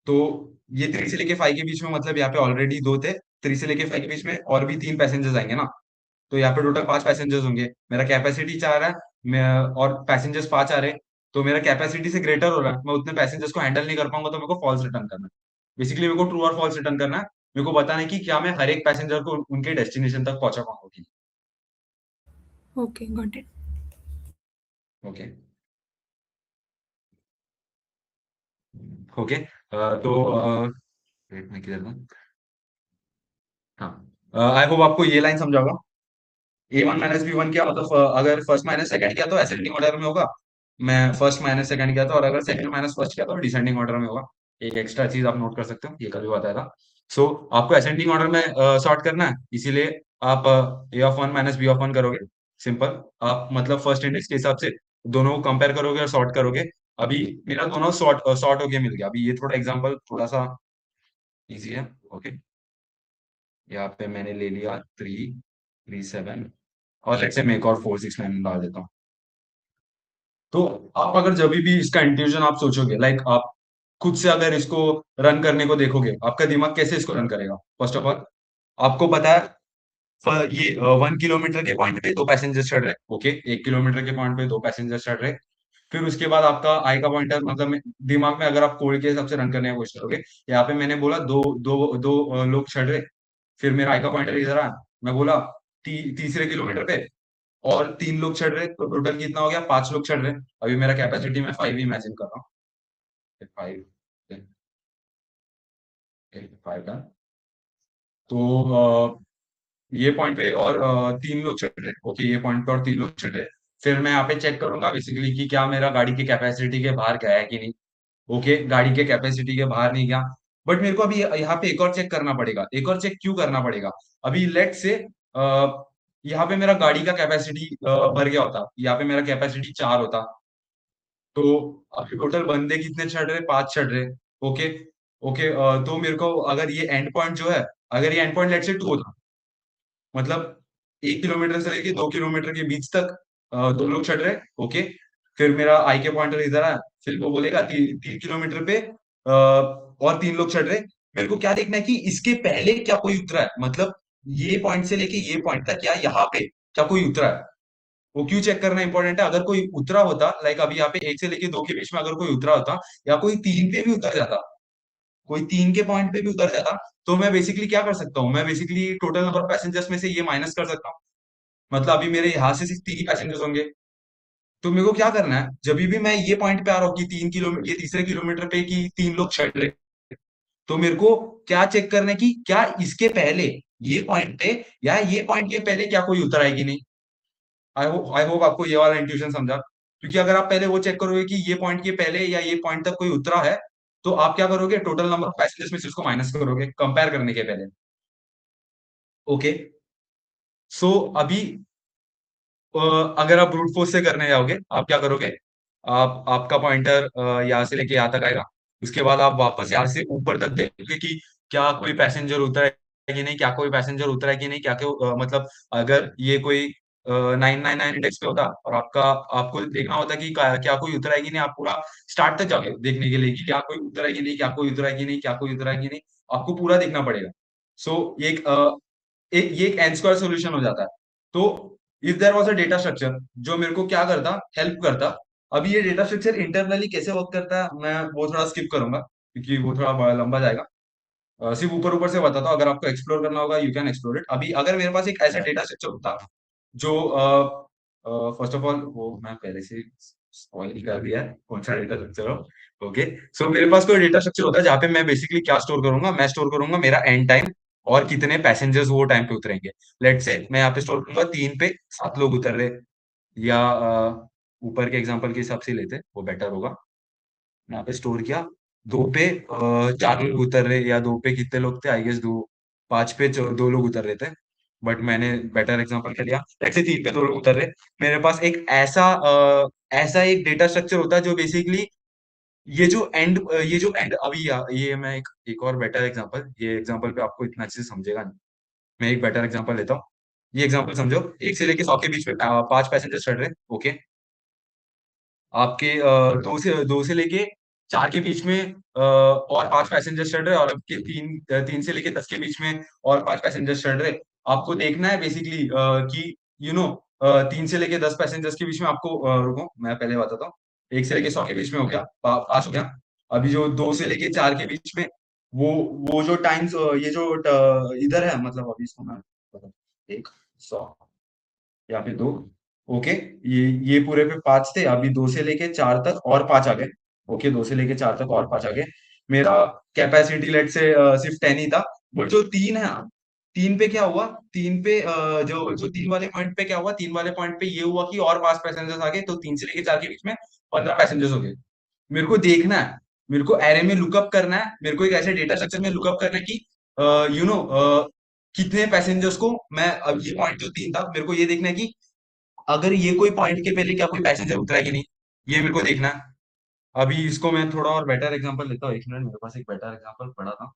तो ये 3 से लेके 5 के बीच में, मतलब यहाँ पे ऑलरेडी दो थे, 3 से लेके 5 के बीच में और भी तीन पैसेंजर्स आएंगे ना, तो यहाँ पे टोटल 5 पैसेंजर्स होंगे। मेरा कैपेसिटी 4 है, मैं और पैसेंजर्स 5 आ रहे हैं, तो मेरा कैपेसिटी से ग्रेटर हो रहा है, मैं उतने पैसेंजर्स को हैंडल नहीं कर पाऊंगा, तो मेरे को फॉल्स रिटर्न करना है। बेसिकली मेरे को ट्रू और फॉल्स रिटर्न करना है। मेरे को बताना है कि क्या मैं हर एक पैसेंजर को उनके डेस्टिनेशन तक पहुंचा पाऊंगा कि ओके, गॉट इट। नहीं। ओके। ओके, तो wait, मैं किधर था? हाँ, आई होप आपको ये लाइन समझा होगा। A1 माइनस B1 क्या मतलब, अगर फर्स्ट माइनस सेकंड किया तो असेंडिंग ऑर्डर में होगा, मैं फर्स्ट माइनस सेकंड किया था, और अगर सेकंड माइनस फर्स्ट किया तो डिसेंडिंग ऑर्डर में होगा। एक एक्स्ट्रा चीज आप नोट कर सकते हो, ये कभी बताया था। सो आपको असेंडिंग ऑर्डर में सॉर्ट करना है, इसीलिए आप A of 1 minus B of 1 करोगे। सिंपल, आप मतलब फर्स्ट इंडेक्स के हिसाब से दोनों को कंपेयर करोगे और सॉर्ट करोगे। अभी मेरा दोनों सॉर्ट होके मिल गया। अभी ये थोड़ा एग्जाम्पल थोड़ा सा इजी है, ओके। यहाँ पे मैंने ले लिया 3 3 7, और लेट्स से मैं एक और 4 6 9 डाल देता हूँ। तो आप अगर जब भी इसका इंट्यूजन आप सोचोगे, लाइक आप खुद से अगर इसको रन करने को देखोगे, आपका दिमाग कैसे इसको रन करेगा। फर्स्ट ऑफ ऑल आपको पता है, ये 1 किलोमीटर के पॉइंट पे दो पैसेंजर चढ़ रहे, ओके, 1 किलोमीटर के पॉइंट पे दो पैसेंजर चढ़ रहे। फिर उसके बाद आपका आई का पॉइंटर, मतलब दिमाग में अगर आप कोड के हिसाब से रन करने की कोशिश करोगे, यहाँ पे मैंने बोला दो दो दो लोग चढ़ रहे। फिर मेरा आई का पॉइंटर इधर आया, मैं बोला तीसरे किलोमीटर पे और तीन लोग चढ़ रहे, तो टोटल कितना हो गया, 5 लोग चढ़ रहे। अभी मेरा कैपेसिटी मैं 5 इमेजिन कर रहा हूँ, 5 5 का। तो ये पॉइंट पे और तीन लोग चढ़ रहे, ओके, ये पॉइंट पे और तीन लोग चढ़ रहे। फिर मैं यहाँ पे चेक करूंगा बेसिकली कि क्या मेरा गाड़ी की कैपेसिटी के बाहर गया है कि नहीं। ओके, गाड़ी के कैपेसिटी के बाहर नहीं गया। बट मेरे को अभी यहाँ पे एक और चेक करना पड़ेगा। एक और चेक क्यों करना पड़ेगा, अभी लेट से यहाँ पे मेरा गाड़ी का कैपेसिटी भर गया होता, यहाँ पे मेरा कैपेसिटी 4 होता, तो अभी टोटल बंदे कितने चढ़ रहे, 5 चढ़ रहे। ओके, ओके, तो मेरे को अगर ये एंड पॉइंट जो है, अगर ये एंड पॉइंट लेट से 2 होता, मतलब 1 किलोमीटर से लेके 2 किलोमीटर के बीच तक दो लोग चढ़ रहे, ओके। फिर मेरा आई के पॉइंटर इधर है, फिर वो बोलेगा 3 किलोमीटर पे और तीन लोग चढ़ रहे। मेरे को क्या देखना है कि इसके पहले क्या कोई उतरा है, मतलब ये पॉइंट से लेके ये पॉइंट तक, या यहाँ पे क्या कोई उतरा है। वो क्यों चेक करना इंपॉर्टेंट है, अगर कोई उतरा होता, लाइक अभी यहाँ पे 1 से लेके 2 के बीच में अगर कोई उतरा होता, या कोई 3 पे भी उतर जाता, कोई 3 के पॉइंट पे भी उतर जाता, तो मैं बेसिकली क्या कर सकता हूँ, मैं basically total number of passengers में से ये माइनस कर सकता हूँ। मतलब अभी मेरे यहाँ से सिर्फ 3 ही पैसेंजर्स होंगे। तो मेरे को क्या करना है, जब भी मैं ये पॉइंट पे आ रहा हूँ कि 3 किलोमीटर, ये तीसरे किलोमीटर पे कि तीन लोग चढ़ रहे, तो मेरे को क्या चेक करना है कि क्या इसके पहले ये पॉइंट पे, या ये पॉइंट के पहले क्या कोई उतर है कि नहीं। आई होप आपको ये वाला इंट्यूशन समझा। क्योंकि अगर आप पहले वो चेक करोगे कि ये पॉइंट के पहले या ये पॉइंट तक कोई उतरा है, तो आप क्या करोगे, टोटल नंबर ऑफ पैसेंजर्स में से उसको माइनस करोगे कंपेयर करने के पहले। ओके, सो अभी अ, अगर आप ब्रूट फोर्स से करने जाओगे, आप क्या करोगे, आप आपका पॉइंटर यहाँ से लेके यहाँ तक आएगा। उसके बाद आप वापस यहाँ से ऊपर तक देखोगे कि क्या कोई पैसेंजर उतरा है कि नहीं, क्या कोई पैसेंजर उतरा है कि नहीं, क्या मतलब अगर ये कोई 999 इंडेक्स पे होता, और आपको देखना होता कि क्या कोई उतरा है कि नहीं, आप पूरा स्टार्ट तक जाओगे देखने के लिए कि क्या कोई उतरा है कि नहीं, क्या कोई उतरा है कि नहीं, क्या कोई उतरा है कि नहीं, आपको पूरा देखना पड़ेगा। सो ये एक एन स्क्वायर सोल्यूशन हो जाता है। तो if there was a data structure जो मेरे को क्या करता, हेल्प करता। अभी ये डेटा स्ट्रक्चर इंटरनली कैसे वर्क करता है मैं वो थोड़ा स्किप करूंगा क्योंकि वो थोड़ा लंबा जाएगा। सिर्फ ऊपर ऊपर से बताता हूँ, अगर आपको एक्सप्लोर करना होगा यू कैन एक्सप्लोर इट। अभी अगर मेरे पास एक ऐसा डेटा स्ट्रक्चर होता जो फर्स्ट ऑफ ऑल वो मैं पहले से स्पॉइल ही कर दिया है कौन सा डेटा स्ट्रक्चर हो। ओके, सो मेरे पास कोई डेटा स्ट्रक्चर होता है जहाँ पे मैं बेसिकली क्या स्टोर करूंगा, मैं स्टोर करूंगा मेरा एंड टाइम और कितने पैसेंजर्स वो टाइम पे उतरेंगे। लेट्स से मैं यहाँ पे स्टोर करूंगा 3 पे 7 लोग उतर रहे, या ऊपर के एग्जांपल के हिसाब से लेते वो बेटर होगा। यहाँ पे स्टोर किया 2 पे 4 लोग उतर रहे, या 2 पे कितने लोग थे, आई गेस 2, 5 पे 2 लोग उतर रहे थे, बट मैंने बेटर एग्जांपल कर लिया। ऐसे 3 पे 2 लोग उतर रहे। मेरे पास एक ऐसा एक डेटा स्ट्रक्चर होता है जो बेसिकली ये जो एंड अभी ये मैं एक और बेटर एग्जांपल, ये एग्जांपल पे आपको इतना अच्छे से समझेगा नहीं, मैं एक बेटर एग्जांपल लेता हूँ। ये एग्जांपल समझो, 1 से लेके 100 के बीच में 5 पैसेंजर चढ़ रहे हैं। ओके, आपके 2 से लेके 4 के बीच में और 5 पैसेंजर चढ़ रहे हैं, और आपके 3 से लेके 10 के बीच में और 5 पैसेंजर चढ़ रहे हैं। आपको देखना है बेसिकली कि 3 से लेके 10 पैसेंजर्स के बीच में आपको रुको मैं पहले बताता हूँ। 1 से लेके 100 के बीच में हो गया, 5 हो गया। अभी जो 2 से लेके 4 के बीच में वो वो जो टाइम्स ये जो इधर है, मतलब अभी इसको मैं 100 या फिर 2। ओके, ये पूरे पे 5 थे, अभी 2 से लेके 4 तक और 5 आ गए। ओके, 2 से लेके 4 तक और 5 आ गए। मेरा कैपेसिटी लेट से सिर्फ 10 ही था। बट जो 3 है, 3 पे क्या हुआ, 3 पे जो जो 3 वाले पॉइंट पे क्या हुआ, 3 वाले पॉइंट पे ये हुआ कि और 5 पैसेंजर्स आ गए, तो 3 से लेके 4 के बीच में 15 पैसेंजर्स हो गए। मेरे को देखना है, मेरे को एरे में लुकअप करना है, मेरे को एक ऐसे डेटा स्ट्रक्चर में लुकअप करना है कि कितने पैसेंजर्स को मैं, अब ये पॉइंट जो 3 था, मेरे को ये देखना है कि अगर ये कोई पॉइंट के पहले क्या कोई पैसेंजर उतरा है कि नहीं, ये मेरे को देखना है। अभी इसको मैं थोड़ा और बेटर एग्जांपल लेता हूँ, एक मिनट, मेरे पास एक बेटर एग्जांपल पड़ा था,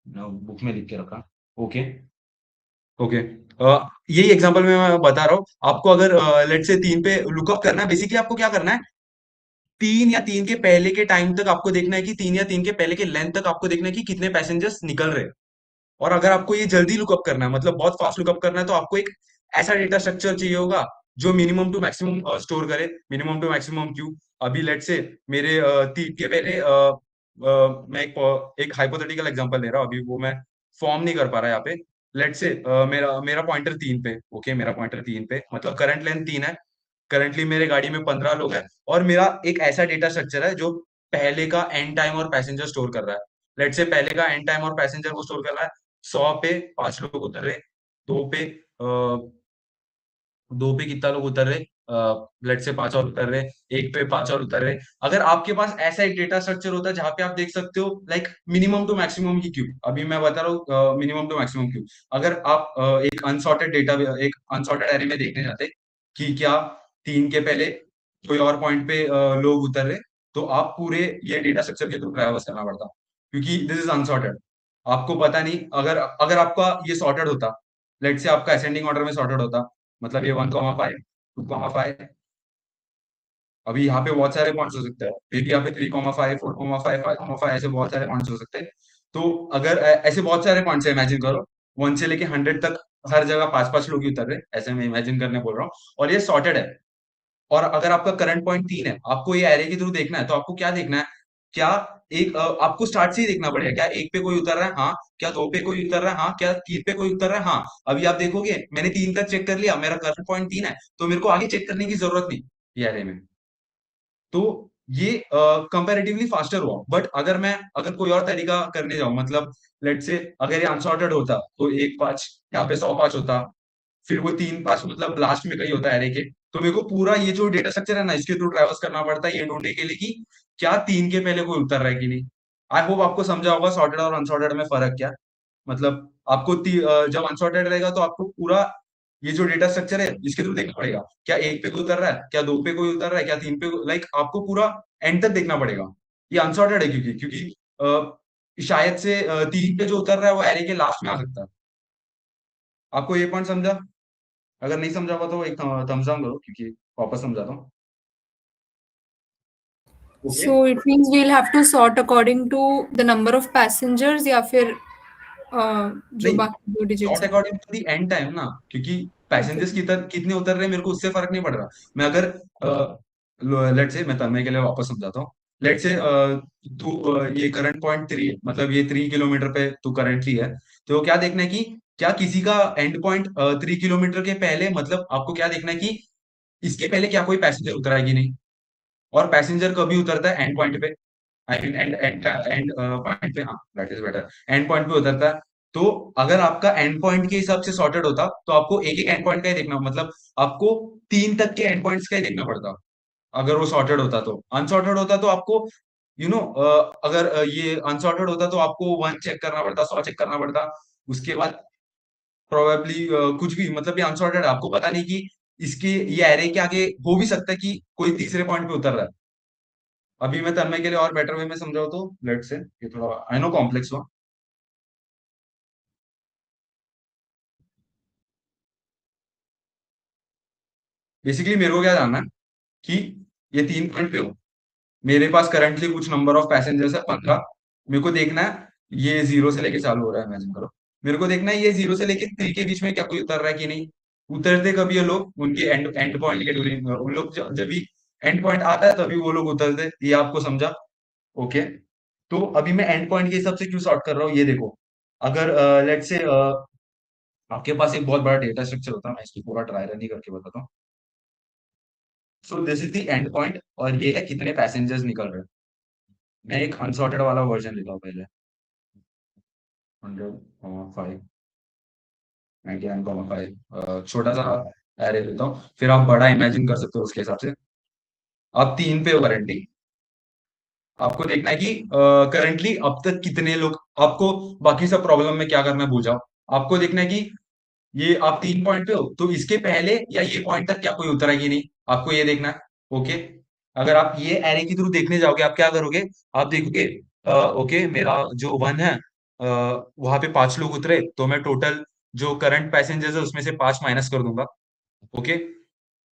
बुक में लिख के रखा। ओके, ओके, यही एग्जांपल में मैं बता रहा हूँ आपको। अगर लेट से 3 पे लुकअप करना है, बेसिकली आपको क्या करना है, 3 या 3 के पहले के टाइम तक आपको देखना है कि 3 या 3 के पहले के लेंथ तक आपको देखना है कि कितने पैसेंजर्स निकल रहे हैं। और अगर आपको ये जल्दी लुकअप करना है, मतलब बहुत फास्ट लुकअप करना है, तो आपको एक ऐसा डेटा स्ट्रक्चर चाहिए होगा जो मिनिमम टू मैक्सिमम स्टोर करे। मिनिमम टू मैक्सिमम क्यू, अभी लेट से मेरे 3 के पहले मैं एक हाइपोथेटिकल एग्जांपल ले रहा हूँ, अभी वो मैं फॉर्म नहीं कर पा रहा यहाँ पे। लेट से मेरा मेरा पॉइंटर 3 पे, ओके, मेरा पॉइंटर 3 पे, मतलब करंट लेंथ 3 है। करंटली मेरे गाड़ी में 15 लोग हैं, और मेरा एक ऐसा डेटा स्ट्रक्चर है जो पहले का एंड टाइम और पैसेंजर स्टोर कर रहा है। लेट से पहले का एंड टाइम और पैसेंजर को स्टोर कर रहा है। 100 पे 5 लोग उतर रहे, 2 पे 2 पे कितना लोग उतर रहे, लेट से 5 और उतर रहे, 1 पे 5 और उतर रहे। अगर आपके पास ऐसा एक डेटा स्ट्रक्चर होता है जहां पे आप देख सकते हो लाइक मिनिमम टू मैक्सिमम की क्यू, अभी मैं बता रहा हूँ मिनिमम टू मैक्सिमम क्यू। अगर आप एक अनसॉर्टेड एरे में देखने जाते कि क्या 3 के पहले कोई और पॉइंट पे लोग उतर रहे, तो आप पूरे ये डेटा स्ट्रक्चर के थ्रू ट्रैवर्स करना पड़ता, क्योंकि दिस इज अनसॉर्टेड। आपको पता नहीं, अगर अगर आपका ये सॉर्टेड होता, लेट से आपका असेंडिंग ऑर्डर में सॉर्टेड होता, मतलब ये 1,5 2,5, अभी यहाँ पे बहुत सारे पॉइंट्स हो सकते हैं, मे बी यहाँ पे 3,5 4,5 5,5, ऐसे बहुत सारे पॉइंट्स हो सकते हैं। तो अगर ऐसे बहुत सारे पॉइंट्स है, इमेजिन करो 1 से लेके 100 तक हर जगह 5-5 लोग ही उतर रहे, ऐसे मैं इमेजिन करने बोल रहा हूँ, और ये सॉर्टेड है। और अगर आपका करंट पॉइंट 3 है, आपको ये एरे के थ्रू देखना है, तो आपको क्या देखना है, क्या आपको स्टार्ट से ही देखना पड़ेगा, क्या 1 पे कोई उतर रहा है, हाँ, क्या 2 पे कोई उतर रहा है, हाँ, क्या 3 पे कोई उतर रहा है, हाँ। अभी आप देखोगे मैंने 3 तक चेक कर लिया, मेरा करंट पॉइंट 3 है, तो मेरे को आगे चेक करने की जरूरत नहीं ये एरे में। तो ये कंपैरेटिवली फास्टर हुआ। बट अगर कोई और तरीका करने जाऊं, मतलब लेट से अगर ये अनसॉर्टेड होता तो 1-5 यहाँ पे 100-5 होता, फिर वो 3-5 मतलब लास्ट में कहीं होता है एरे के, तो मेरे को पूरा ये जो डेटा स्ट्रक्चर है ना, इसके थ्रू ट्रैवर्स करना पड़ता है ये ढूंढने के लिए कि क्या 3 के पहले कोई उतर रहा है कि नहीं। आई होप आपको समझा होगा सॉर्टेड और अनसॉर्टेड में फर्क क्या है। मतलब आपको जब अनसॉर्टेड रहेगा तो आपको पूरा ये जो डेटा स्ट्रक्चर है इसके थ्रू देखना पड़ेगा, क्या 1 पे कोई उतर रहा है, क्या 2 पे कोई उतर रहा है, क्या 3 पे, लाइक आपको पूरा एंड तक देखना पड़ेगा। ये अनसॉर्टेड है क्योंकि शायद से 3 पे जो उतर रहा है वो एरे के लास्ट में आ सकता है। आपको ये पॉइंट समझा? अगर नहीं समझा हुआ तो एक थम्स डाउन करो, क्योंकि वापस समझाता हूँ। Okay, So it means we'll have to sort according to the number of passengers या फिर जो नहीं, बाकी 2 डिजिट्स नॉट हैं। According to the end time ना, क्योंकि ओके। पैसेंजर्स कितने उतर रहे हैं मेरे को उससे फर्क नहीं पड़ रहा। मैं अगर लेट से मैं तन्मय के लिए वापस समझाता हूँ। लेट से तू ये करंट पॉइंट 3 मतलब ये 3 किलोमीटर पे तू करंटली है, तो क्या देखना है कि क्या किसी का एंड पॉइंट 3 किलोमीटर के पहले, मतलब आपको क्या देखना है कि इसके पहले क्या कोई पैसेंजर उतरा है कि नहीं। और पैसेंजर कभी उतरता है एंड पॉइंट पे, I mean and and and point पे, हाँ that is better, and point पे उतरता है। तो अगर आपका एंड पॉइंट के हिसाब से सॉर्टेड होता तो आपको एक एक एंड पॉइंट का ही देखना, मतलब आपको 3 तक के एंड पॉइंट्स का ही देखना पड़ता। अगर वो सॉर्टेड होता, तो अनसॉर्टेड होता तो आपको अगर ये अनसॉर्टेड होता तो आपको 1 चेक करना पड़ता, 100 चेक करना पड़ता। उसके बाद प्रोबेबली कुछ भी, मतलब ये अनसॉर्टेड है, आपको पता नहीं कि इसके ये एरे के आगे हो भी सकता है कि कोई तीसरे पॉइंट पे उतर रहा है। अभी मैं तन्मय के लिए और बेटर वे में समझाऊं तो लेट से, ये थोड़ा आई नो कॉम्प्लेक्स हुआ। बेसिकली मेरे को क्या जानना है कि ये 3 पॉइंट पे हो, मेरे पास करंटली कुछ नंबर ऑफ पैसेंजर्स है 15। मेरे को देखना है ये 0 से लेके चालू हो रहा है, इमेजिन करो। मेरे को देखना है ये 0 से लेके 3 के बीच में क्या कोई उतर रहा है कि नहीं। उतरते कभी ये लोग उनके एंड एंड पॉइंट के ड्यूरिंग, उन लोग जब भी एंड पॉइंट आता है तभी वो लोग उतरते, ये आपको समझा। ओके। तो अभी मैं एंड पॉइंट के हिसाब से क्यों सॉर्ट कर रहा हूँ ये देखो। अगर लेट से आपके पास एक बहुत बड़ा डेटा स्ट्रक्चर होता है, मैं इसको पूरा ट्राई रन ही करके बताता हूँ। So this is the end point और ये है कितने पैसेंजर्स निकल रहे हैं। मैं एक अनसॉर्टेड वाला वर्जन लेता हूँ पहले। 100,5 99,5 छोटा सा एरे लेता हूँ, फिर आप बड़ा इमेजिन कर सकते हो उसके हिसाब से। आप 3 पे हो करंटली। आपको देखना है कि करंटली अब तक कितने लोग, आपको बाकी सब प्रॉब्लम में क्या करना है भूल जाओ। आपको देखना है कि ये आप 3 पॉइंट पे हो तो इसके पहले या ये पॉइंट तक क्या कोई उतरा है कि नहीं, आपको ये देखना है। ओके। अगर आप ये एरे के थ्रू देखने जाओगे, आप क्या करोगे, आप देखोगे ओके मेरा जो 1 है, वहां पे 5 लोग उतरे, तो मैं टोटल जो करंट पैसेंजर्स है उसमें से 5 माइनस कर दूंगा। ओके।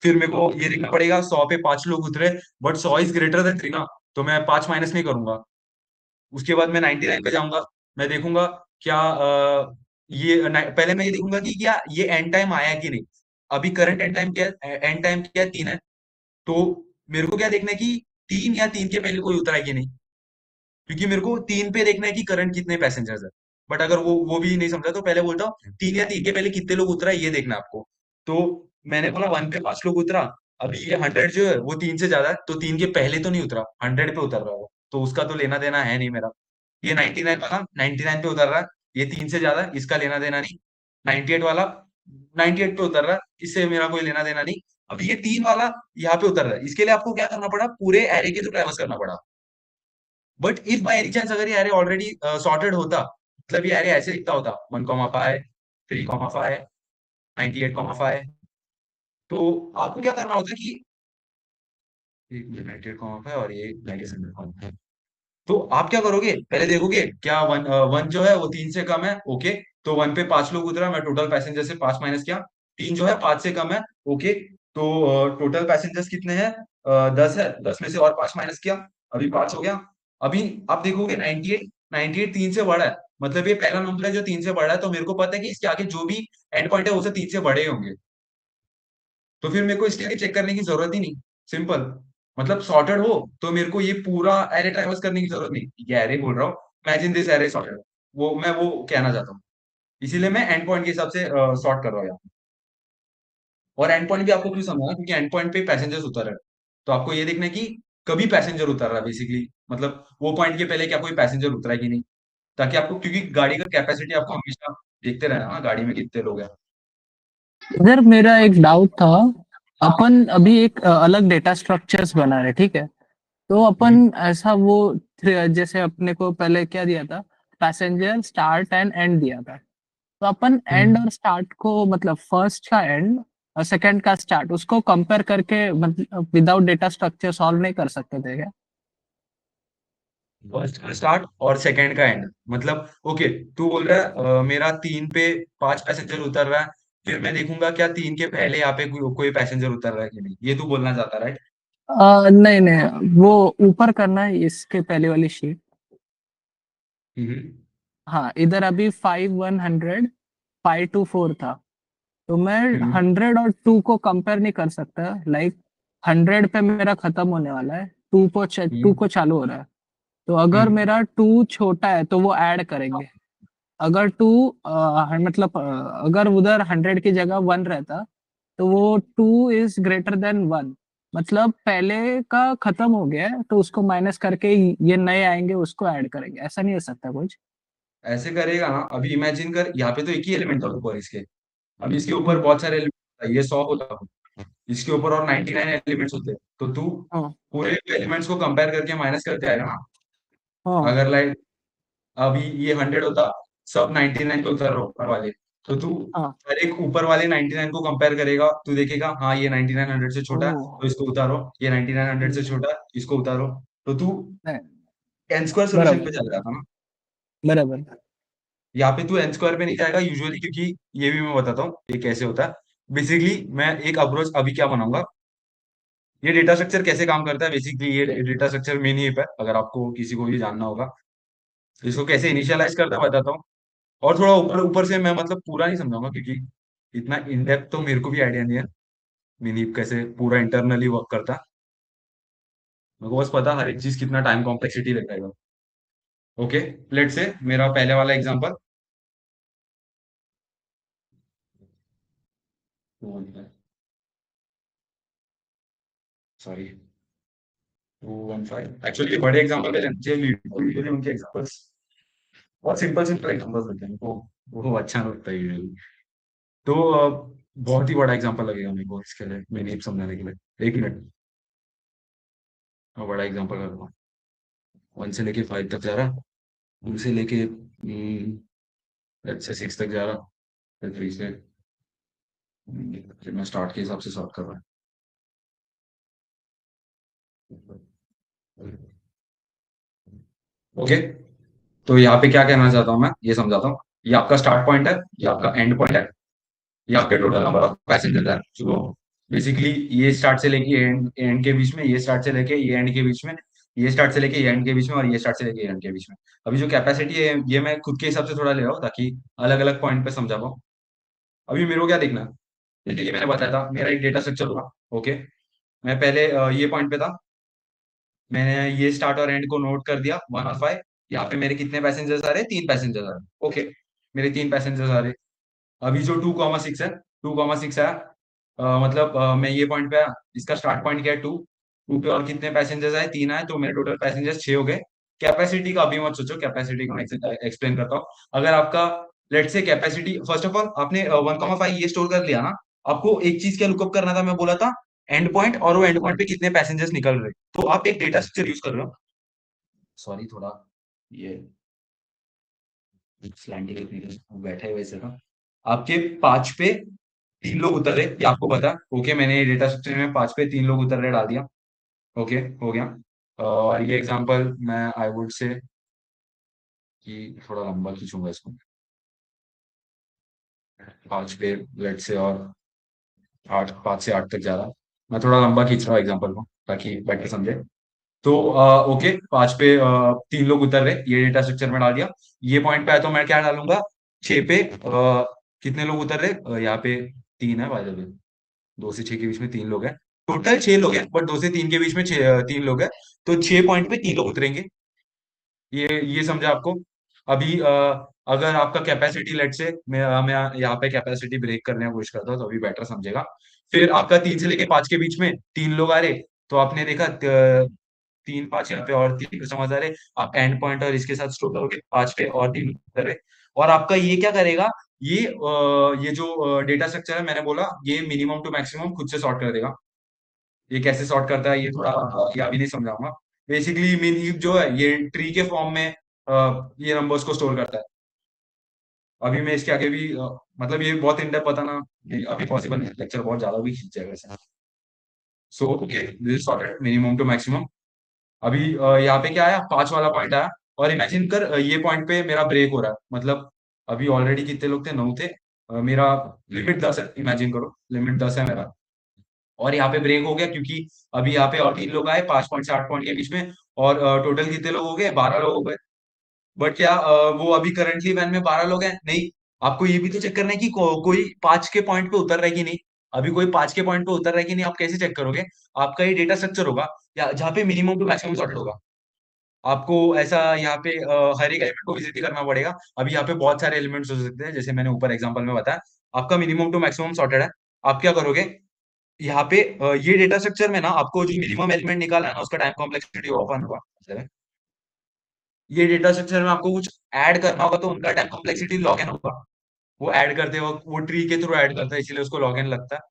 फिर मेरे को ये देखना पड़ेगा 100 पे 5 लोग उतरे, बट 100 इज ग्रेटर देन 3 ना, तो मैं 5 माइनस नहीं करूंगा। उसके बाद मैं 99 पे जाऊंगा। मैं देखूंगा क्या पहले मैं ये देखूंगा कि क्या ये एंड टाइम आया कि नहीं। अभी करंट एंड टाइम क्या है, 3 है। तो मेरे को क्या देखना है कि 3 या 3 के पहले कोई उतरा है कि नहीं, क्योंकि मेरे को 3 पे देखना है कि करंट कितने पैसेंजर्स है। बट अगर वो भी नहीं समझा तो पहले बोलता हूँ 3 या 3 के पहले कितने लोग उतरा है ये देखना है आपको। तो मैंने बोला 1 पे 5 लोग उतरा। अभी ये 100 जो है वो 3 से ज्यादा है, तो 3 के पहले तो नहीं उतरा, 100 पे उतर रहा है वो, तो उसका तो लेना देना है नहीं मेरा। ये 99 वाला 99 पे उतर रहा है, ये 3 से ज्यादा है, इसका लेना देना नहीं। 98 वाला 98 पे उतर रहा है, इससे मेरा कोई लेना देना नहीं। अब ये 3 वाला यहाँ पे उतर रहा है, इसके लिए आपको क्या करना पड़ा, पूरे एरे के थ्रू ट्रैवर्स करना पड़ा। But if by any chance अगर ये एरे ऑलरेडी सॉर्टेड होता, मतलब ये एरे ऐसे दिखता होता 1,5 3,5 98,5, तो आपको क्या करना होता कि एक 98,5 और ये 97,5। तो आप क्या करोगे, पहले देखोगे क्या वन जो है वो 3 से कम है। ओके। तो 1 पे 5 लोग उतरा, मैं टोटल पैसेंजर से 5 माइनस किया। 3 जो है 5 से कम है। ओके। तो टोटल पैसेंजर्स कितने हैं, 10 है, 10 में से और 5 माइनस किया, अभी 5 हो गया। अभी आप देखोगे 98, 98 3 से बड़ा है, मतलब ये पहला नंबर है जो 3 से बड़ा है, तो मेरे को पता है कि इसके आगे जो भी एंड पॉइंट है वो 3 से बड़े ही होंगे। तो फिर मेरे को इसके आगे चेक करने की जरूरत ही नहीं। सिंपल। मतलब सॉर्टेड हो तो मेरे को ये पूरा एरे ट्रैवर्स करने की जरूरत नहीं, ये एरे बोल रहा हूँ, इमेजिन दिस एरे सॉर्टेड, वो मैं वो कहना चाहता हूँ। इसीलिए मैं एंड पॉइंट के हिसाब से सॉर्ट कर रहा हूँ यहाँ। और एंड पॉइंट भी आपको क्यों समझा, क्योंकि एंड पॉइंट पे पैसेंजर्स उतर रहे हैं, तो आपको ये देखना है कि कभी पैसेंजर उतर रहा है बेसिकली, मतलब वो पॉइंट के पहले क्या कोई पैसेंजर उतरा है कि नहीं, ताकि आपको, क्योंकि गाड़ी का कैपेसिटी आपको हमेशा देखते रहना ना, गाड़ी में कितने लोग हैं। इधर मेरा एक डाउट था। अपन अभी एक अलग डेटा स्ट्रक्चर्स बना रहे, ठीक है? तो हम्म, अपन ऐसा वो जैसे अपने को पहले क्या दिया था, पैसेंजर स्टार्ट एंड एंड दिया था। तो अपन एंड हम्म। और स्टार्ट को मतलब फर्स्ट का एंड और सेकंड का स्टार्ट उसको कंपेयर करके मतलब विदाउट डेटा स्ट्रक्चर सॉल्व नहीं कर सकते थे क्या? फर्स्ट का स्टार्ट और सेकंड का एंड, मतलब ओके, तू बोल रहा है मेरा 3 पे 5 पैसेंजर उतर रहा है, फिर मैं देखूंगा क्या 3 के पहले यहाँ पे कोई पैसेंजर उतर रहा है कि नहीं, ये तू बोलना चाहता है, राइट? नहीं नहीं, वो ऊपर करना है इसके पहले वाली शीट। हम्म। हाँ इधर अभी 5 100 5 2 4 था, तो मैं 100 और 2 को कंपेयर नहीं कर सकता। लाइक 100 पे मेरा खत्म होने वाला है, 2 को चालू हो रहा है। तो अगर मेरा 2 छोटा है तो वो ऐड करेंगे। अगर 2 मतलब अगर उधर 100 की जगह 1 रहता, तो वो 2 इज ग्रेटर देन 1, मतलब पहले का खत्म हो गया है, तो उसको माइनस करके ये नए आएंगे उसको ऐड करेंगे। ऐसा नहीं हो सकता कुछ? ऐसे करेगा ना, अभी इमेजिन कर, यहाँ पे तो एक ही एलिमेंट था ऊपर इसके, अभी इसके ऊपर बहुत सारे एलिमेंट, ये 100 होता, इसके ऊपर और 99 एलिमेंट्स होते, तो तू हाँ पूरे एलिमेंट्स को कंपेयर करके माइनस करते आएगा ना। हाँ अगर लाइक अभी ये 100 होता, सब 99 को उतर ऊपर वाले, तो तू हाँ। हर एक ऊपर वाले 99 को कंपेयर करेगा, तू देखेगा हाँ ये 99 100 से छोटा है, ओह। तो इसको उतारो, ये 99 100 से हम्म, छोटा है, इसको उतारो, तो तू नहीं, एन स्क्वायर सोल्यूशन बराबर पे चल जाता ना। बराबर। यहाँ पे तू एन स्क्वायर पे नहीं जाएगा यूजुअली, क्योंकि ये भी मैं बताता हूँ ये कैसे होता है। बेसिकली मैं एक अप्रोच अभी क्या बनाऊंगा, ये डेटा स्ट्रक्चर कैसे काम करता है, बेसिकली ये डेटा स्ट्रक्चर मेन ही है, अगर आपको किसी को भी जानना होगा, इसको कैसे इनिशियलाइज करता है बताता हूँ। और थोड़ा ऊपर ऊपर से मैं मतलब पूरा नहीं समझाऊंगा, क्योंकि इतना इन डेप्थ तो मेरे को भी आइडिया नहीं है मिनी कैसे पूरा इंटरनली वर्क करता है। मेरे को बस पता हर एक चीज कितना टाइम कॉम्प्लेक्सिटी लगेगा। ओके, लेट से मेरा पहले वाला एग्जांपल, सॉरी 215, एक्चुअली बड़े एग्जांपल पे चाहिए, उनके एग्जांपल्स बहुत सिंपल सिंपल एग्जांपल्स होते हैं, वो अच्छा लगता है usually। तो बहुत ही बड़ा एग्जांपल लगेगा मेरे को इसके लिए, मैंने समझाने के लिए, 1 मिनट। मैं बड़ा एग्जांपल करता हूँ, 1 से लेके 5 तक जा रहा, 2 से लेके लेट्स से 6 तक जा रहा, फिर 3 से फिर मैं स्टार्ट के हिसाब से सॉर्ट कर रहा हूँ। ओके, तो यहाँ पे क्या कहना चाहता हूँ मैं, ये समझाता हूँ। ये आपका स्टार्ट पॉइंट है, ये आपका एंड पॉइंट है, ये आपके टोटल नंबर ऑफ पैसेंजर है। तो बेसिकली ये स्टार्ट से लेके एंड एंड के बीच में, ये स्टार्ट से लेके ये एंड के बीच में, ये स्टार्ट से लेके ये एंड के बीच में, और ये स्टार्ट से लेके एंड के बीच में। अभी जो कैपेसिटी है ये मैं खुद के हिसाब से थोड़ा ले रहा हूँ, ताकि अलग अलग पॉइंट पे समझा पाऊँ। अभी मेरे को क्या देखना है, जैसे कि मैंने बताया था मेरा एक डेटा स्ट्रक्चर होगा। ओके, मैं पहले ये पॉइंट पे था, मैंने ये स्टार्ट और एंड को नोट कर दिया 1 और 5। यहाँ पे मेरे कितने पैसेंजर्स आ रहे हैं, 3 पैसेंजर्स आ रहे हैं। ओके, मेरे 3 पैसेंजर्स आ रहे हैं। अभी जो 2,6 है, 2,6 है, मतलब मैं ये पॉइंट पे आया, इसका स्टार्ट पॉइंट क्या है, 2 पे और कितने पैसेंजर्स आए, 3 आए, तो मेरे टोटल पैसेंजर्स 6 हो गए। कैपेसिटी का अभी मत सोचो, कैपेसिटी को एक्सप्लेन करता हूँ। अगर आपका लेट से कैपेसिटी, फर्स्ट ऑफ ऑल आपने 1,5 ये स्टोर कर लिया ना, आपको एक चीज क्या लुकअप करना था, मैं बोला था एंड पॉइंट, और वो एंड पॉइंट पे कितने पैसेंजर्स निकल रहे, तो आप एक डेटा स्ट्रक्चर यूज कर रहे हो। सॉरी थोड़ा ये स्लैंटिंग बैठे हुए से था, आपके 5 पे 3 लोग उतर रहे, ये आपको पता है। ओके, मैंने डेटा स्ट्रक्चर में 5 पे 3 लोग उतर रहे डाल दिया। ओके, हो गया। और ये एग्जांपल मैं आई वुड से कि थोड़ा लंबा खींचूंगा इसको, 5 पे लेट से और 8, 5 से 8 तक जा रहा, मैं थोड़ा लंबा खींच रहा हूँ एग्जांपल को ताकि बेटर समझे। तो ओके, 5 पे 3 लोग उतर रहे, ये डेटा स्ट्रक्चर में डाल दिया। ये पॉइंट पे आया तो मैं क्या डालूंगा, 6 पे कितने लोग उतर रहे, यहाँ पे 3 है, बाय द वे 2 से 6 के बीच में 3 लोग हैं, टोटल 6 लोग हैं, बट 2 से 3 के बीच में 3 लोग हैं, तो 6 पॉइंट पे 3 लोग उतरेंगे। ये समझा आपको? अभी अगर आपका कैपेसिटी लेट से, मैं यहाँ पे कैपेसिटी ब्रेक करने की कोशिश करता हूँ, तो अभी बेटर समझेगा। फिर आपका 3 से लेके 5 के बीच में 3 लोग आ रहे, तो आपने देखा 3 5 यहाँ पे और 3 पे समझ आ रहे, आप एंड पॉइंट और इसके साथ स्टोर करोगे, 5 पे और 3 कर रहे, और आपका ये क्या करेगा, ये जो डेटा स्ट्रक्चर है मैंने बोला, ये मिनिमम टू मैक्सिमम खुद से सॉर्ट कर देगा। ये कैसे सॉर्ट करता है ये थोड़ा ये अभी नहीं समझाऊंगा। बेसिकली मीन हीप जो है ये ट्री के फॉर्म में ये नंबर्स को स्टोर करता है। अभी मैं इसके आगे भी मतलब ये बहुत इन डेप्थ बताना ये अभी पॉसिबल नहीं, लेक्चर बहुत ज्यादा भी खींच जाएगा ऐसे। So okay, this is sorted minimum to maximum. अभी यहाँ पे क्या आया, 5 वाला पॉइंट आया, और इमेजिन कर ये पॉइंट पे मेरा ब्रेक हो रहा है, मतलब अभी ऑलरेडी कितने लोग थे, 9 थे, मेरा लिमिट 10 है, इमेजिन करो लिमिट 10 है मेरा, और यहाँ पे ब्रेक हो गया क्योंकि अभी यहाँ पे और 3 लोग आए 5 पॉइंट से 8 पॉइंट के बीच में, और टोटल कितने लोग हो गए, 12 लोग हो गए। बट क्या वो अभी करंटली वैन में 12 लोग हैं? नहीं। आपको ये भी तो चेक करना है कि कोई 5 के पॉइंट पे उतर रहा है कि नहीं। अभी कोई 5 के पॉइंट पे उतर रहा है कि नहीं, आप कैसे चेक करोगे? आपका ये डेटा स्ट्रक्चर होगा या जहाँ पे मिनिमम टू मैक्सिमम सॉर्टेड होगा। आपको ऐसा यहाँ पे हर एक एलिमेंट को विजिट ही करना पड़ेगा। अभी यहाँ पे बहुत सारे एलिमेंट्स हो सकते हैं, जैसे मैंने ऊपर एग्जांपल में बताया। आपका मिनिमम टू मैक्सिमम सॉर्टेड है। आप क्या करोगे? यहाँ पे ये डेटा स्ट्रक्चर में ना आपको जो मिनिमम एलिमेंट निकाला है ना, उसका टाइम कॉम्प्लेक्सिटी ओपन होगा। ये डेटा स्ट्रक्चर में आपको कुछ ऐड करना होगा, तो उनका टाइम कॉम्प्लेक्सिटी लॉग एन होगा। वो ऐड करते वक्त वो ट्री के थ्रू ऐड करता है, इसीलिए उसको लॉग इन लगता है,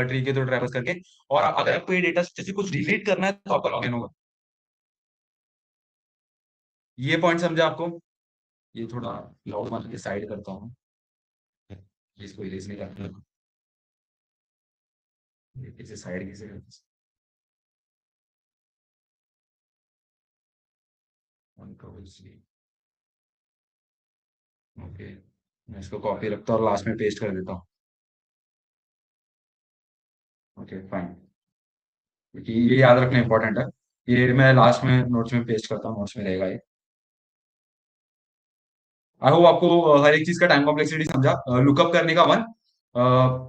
ट्री के थ्रू ट्रैवर्स करके। और अगर आपको ये डेटा जैसे कुछ डिलीट करना है तो आपका लॉग इन होगा। ये पॉइंट समझा आपको? ये थोड़ा लॉग मान के साइड करता हूँ, इसको इरेज नहीं करना। इसे साइड कैसे करते हैं? ओके, मैं इसको कॉपी रखता हूँ और लास्ट में पेस्ट कर देता हूँ। ओके फाइन, ये याद रखना इंपॉर्टेंट है। ये मैं लास्ट में नोट्स में पेस्ट करता हूँ, नोट्स में रहेगा ये। आई होप आपको हर एक चीज का टाइम कॉम्प्लेक्सिटी समझा। लुकअप करने का 1,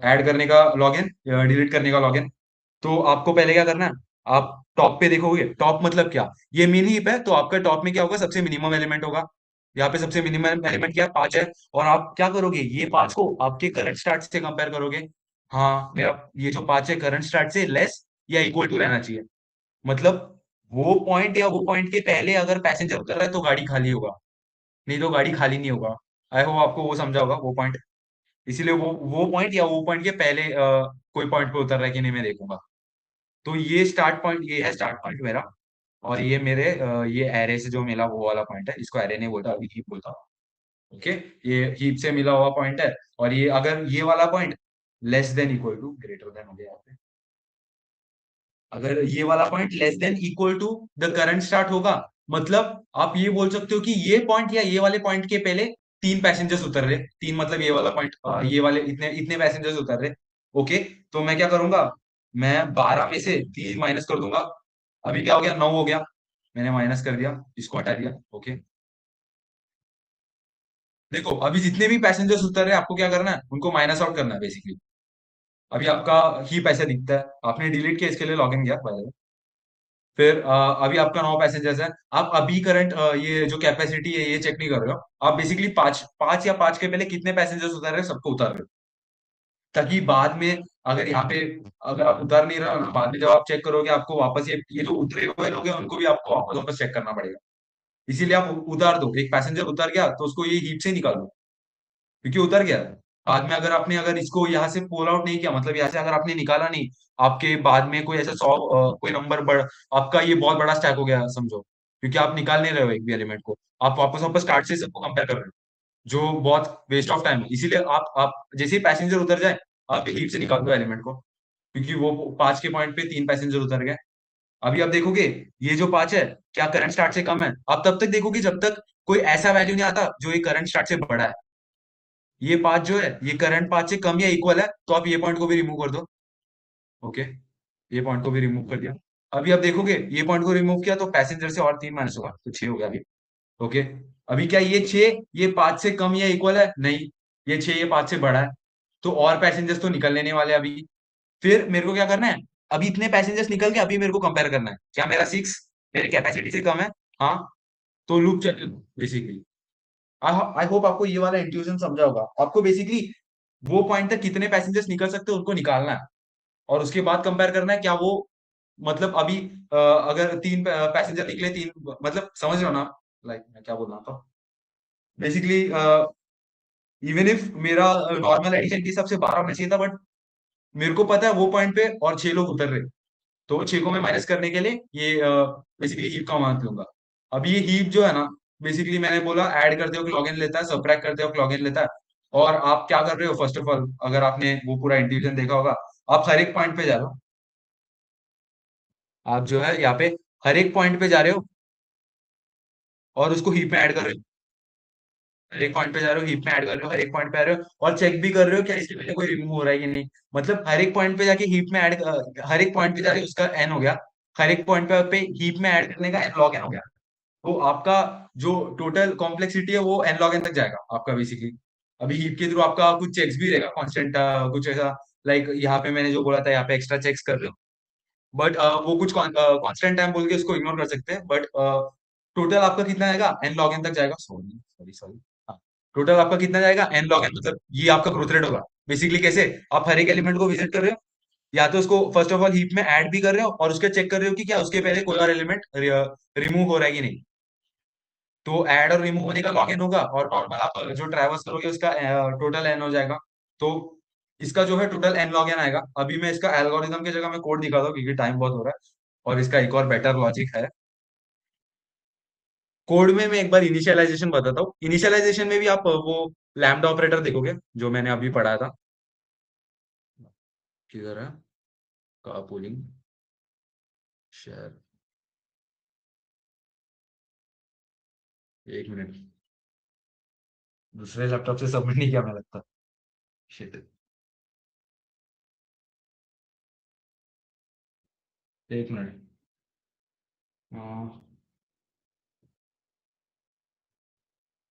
ऐड करने का लॉगिन, डिलीट करने का लॉगिन। तो आपको पहले क्या करना है? आप टॉप पे देखोगे, टॉप मतलब क्या? ये मिन हीप है, तो आपका टॉप में क्या होगा? सबसे मिनिमम एलिमेंट होगा। यहाँ पे सबसे मिनिमम एलिमेंट क्या है? 5 है। और आप क्या करोगे? ये 5 को आपके करंट स्टार्ट से कंपेयर करोगे। हाँ, मेरा ये जो 5 है करंट स्टार्ट से लेस या इक्वल टू रहना चाहिए। मतलब वो पॉइंट या वो पॉइंट के पहले अगर पैसेंजर उतर रहा है तो गाड़ी खाली होगा, नहीं तो गाड़ी खाली नहीं होगा। आई होप आपको वो समझा होगा वो पॉइंट। इसीलिए वो पॉइंट या वो पॉइंट के पहले कोई पॉइंट पे उतर रहा है कि नहीं, मैं देखूंगा। तो ये स्टार्ट पॉइंट, ये है स्टार्ट पॉइंट मेरा। और ये मेरे ये एरे से जो मिला वो वाला पॉइंट है, इसको एरे नहीं बोलता, अभी हीप बोलता हूँ। ओके, ये हीप से मिला हुआ पॉइंट है। और ये अगर ये वाला point less than equal to greater than हो गया यहाँ पे, अगर ये वाला point less than equal to the current start होगा, मतलब आप ये बोल सकते हो कि ये पॉइंट या ये वाले पॉइंट के पहले 3 पैसेंजर्स उतर रहे। 3 मतलब ये वाला पॉइंट, ये वाले इतने इतने पैसेंजर्स उतर रहे। ओके, तो मैं क्या करूंगा? मैं 12 में से 3 माइनस कर दूंगा। अभी क्या हो गया? 9 हो गया। मैंने माइनस कर दिया, इसको हटा दिया। ओके, देखो अभी जितने भी पैसेंजर्स उतर रहे हैं आपको क्या करना है? उनको माइनस आउट करना है बेसिकली। अभी आपका ही पैसा दिखता है, आपने डिलीट किया, इसके लिए लॉगिन किया बाय द वे। फिर अभी आपका 9 पैसेंजर्स है। आप अभी करंट ये जो कैपेसिटी है ये चेक नहीं कर रहे हो। आप बेसिकली पांच पांच या 5 के पहले कितने पैसेंजर्स उतर रहे हो सबको उतार रहे हो, ताकि बाद में अगर यहाँ पे अगर आप उतार नहीं रहे हो ना, बाद में जब आप चेक करोगे आपको वापस ये जो उतरे हुए लोग हैं उनको भी आपको वापस वापस चेक करना पड़ेगा। इसीलिए आप उतार दो। एक पैसेंजर उतर गया तो उसको ये हीप से निकाल दो, क्योंकि उतर गया है। बाद में अगर आपने अगर इसको यहाँ से पुल आउट नहीं किया, मतलब यहाँ से अगर आपने निकाला नहीं, आपके बाद में कोई ऐसा 100 कोई नंबर बढ़, आपका ये बहुत बड़ा स्टैक हो गया समझो, क्योंकि आप निकाल नहीं रहे हो एक भी एलिमेंट को। आप वापस वापस स्टार्ट से सबको कंपेयर कर रहे हो, जो बहुत वेस्ट ऑफ टाइम है। इसीलिए आप जैसे ही पैसेंजर उतर जाए आप हीप से निकाल दो एलिमेंट को, क्योंकि वो 5 के पॉइंट पे 3 पैसेंजर उतर गए। अभी आप देखोगे ये जो 5 है क्या करंट स्टार्ट से कम है? आप तब तक देखोगे जब तक कोई ऐसा वैल्यू नहीं आता जो ये करंट स्टार्ट से बड़ा है। ये 5 जो है ये करंट 5 से कम या इक्वल है, तो आप ये पॉइंट को भी रिमूव कर दो। ओके, ये पॉइंट को भी रिमूव कर दिया। अभी आप देखोगे ये पॉइंट को रिमूव किया तो पैसेंजर से और 3 माइनस होगा, तो 6 हो गया अभी। ओके, अभी क्या ये 6 ये 5 से कम या इक्वल है? नहीं, ये 6 ये 5 से बड़ा है, तो और पैसेंजर्स तो निकल लेने वाले हैं अभी। फिर मेरे को क्या करना है? अभी इतने पैसेंजर्स निकल के अभी मेरे को कंपेयर करना है, क्या मेरा 6 मेरे कैपेसिटी से कम है? हाँ, तो loop check basically. I hope आपको ये वाला इंट्यूजन समझा होगा। आपको बेसिकली वो पॉइंट तक कितने पैसेंजर्स निकल सकते हैं उनको निकालना है, और उसके बाद कंपेयर करना है क्या वो, मतलब अभी अगर 3 पैसेंजर निकले, 3 मतलब समझ रहे हो ना? लाइक मैं क्या बोल रहा था बेसिकली, इवन इफ मेरा नॉर्मल एडिशन के हिसाब से 12 होना चाहिए था, बट मेरे को पता है वो पॉइंट पे और 6 लोग उतर रहे, तो 6 को मैं माइनस करने के लिए ये बेसिकली हीप का मान लूंगा। अब ये हीप जो है ना, बेसिकली मैंने बोला ऐड करते हो लॉगिन लेता है, सबट्रैक्ट करते हो लॉगिन लेता है। और आप क्या कर रहे हो? फर्स्ट ऑफ ऑल अगर आपने वो पूरा इंट्यूजन देखा होगा, आप हर एक पॉइंट पे जा रहे हो। आप जो है यहाँ पे हर एक पॉइंट पे जा रहे हो और उसको हीप में ऐड कर रहे हो। हर एक पॉइंट पे जा रहे हो, हीप में ऐड कर रहे हो, हर एक पॉइंट पे आ रहे हो और चेक भी कर रहे हो क्या इसके पहले कोई रिमूव हो रहा है कि नहीं। मतलब हर एक पॉइंट पे जाके हीप में ऐड, हर एक पॉइंट पे जाके उसका एन हो गया, हर एक पॉइंट पे हीप में ऐड करने का एन लॉग एन हो गया। तो आपका जो टोटल कॉम्प्लेक्सिटी है वो एन लॉग एन तक जाएगा आपका बेसिकली। अभी हीप के थ्रू आपका कुछ चेक्स भी रहेगा कांस्टेंट, कुछ ऐसा लाइक यहाँ पे मैंने जो बोला था यहाँ पे एक्स्ट्रा चेक्स कर रहे हो, बट वो कुछ कांस्टेंट टाइम बोल के उसको इग्नोर कर सकते हैं, बट टोटल आपका कितना आएगा एन लॉग एन तक जाएगा। सॉरी सॉरी सॉरी, हाँ, टोटल आपका कितना जाएगा एन लॉग एन, मतलब ये आपका ग्रोथ रेट होगा बेसिकली। कैसे आप हर एक एलिमेंट को विजिट कर रहे हो, या तो उसको फर्स्ट ऑफ ऑल हीप में ऐड भी कर रहे हो और उसके चेक कर रहे हो कि क्या उसके पहले कोई और एलिमेंट रिमूव हो रहा है कि नहीं। तो ऐड और रिमूव होने का लॉग इन होगा, और आप जो ट्रैवर्स करोगे उसका टोटल एन हो जाएगा। तो इसका जो है टोटल एन लॉग एन आएगा। अभी मैं इसका एल्गोरिथम की जगह मैं कोड दिखा दूं क्योंकि टाइम बहुत हो रहा है, और इसका एक और बेटर लॉजिक है। कोड में मैं एक बार इनिशियलाइजेशन बताता हूँ। इनिशियलाइजेशन में भी आप वो लैम्डा ऑपरेटर देखोगे जो मैंने अभी पढ़ाया था। किधर है का पोलिंग शेयर, एक मिनट, दूसरे लैपटॉप से सबमिट नहीं किया मैं लगता। शिट, एक मिनट।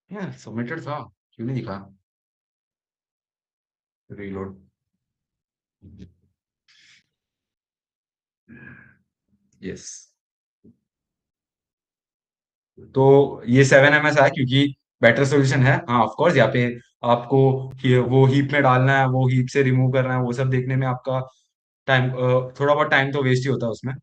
यार सबमिटेड था, क्यों नहीं दिखा? Reload, yes. तो ये 7 ms है क्योंकि बेटर सोल्यूशन है। हाँ ऑफ कोर्स, यहाँ पे आपको वो हीप में डालना है, वो हीप से रिमूव करना है, वो सब देखने में आपका टाइम, थोड़ा बहुत टाइम तो वेस्ट ही होता है उसमें।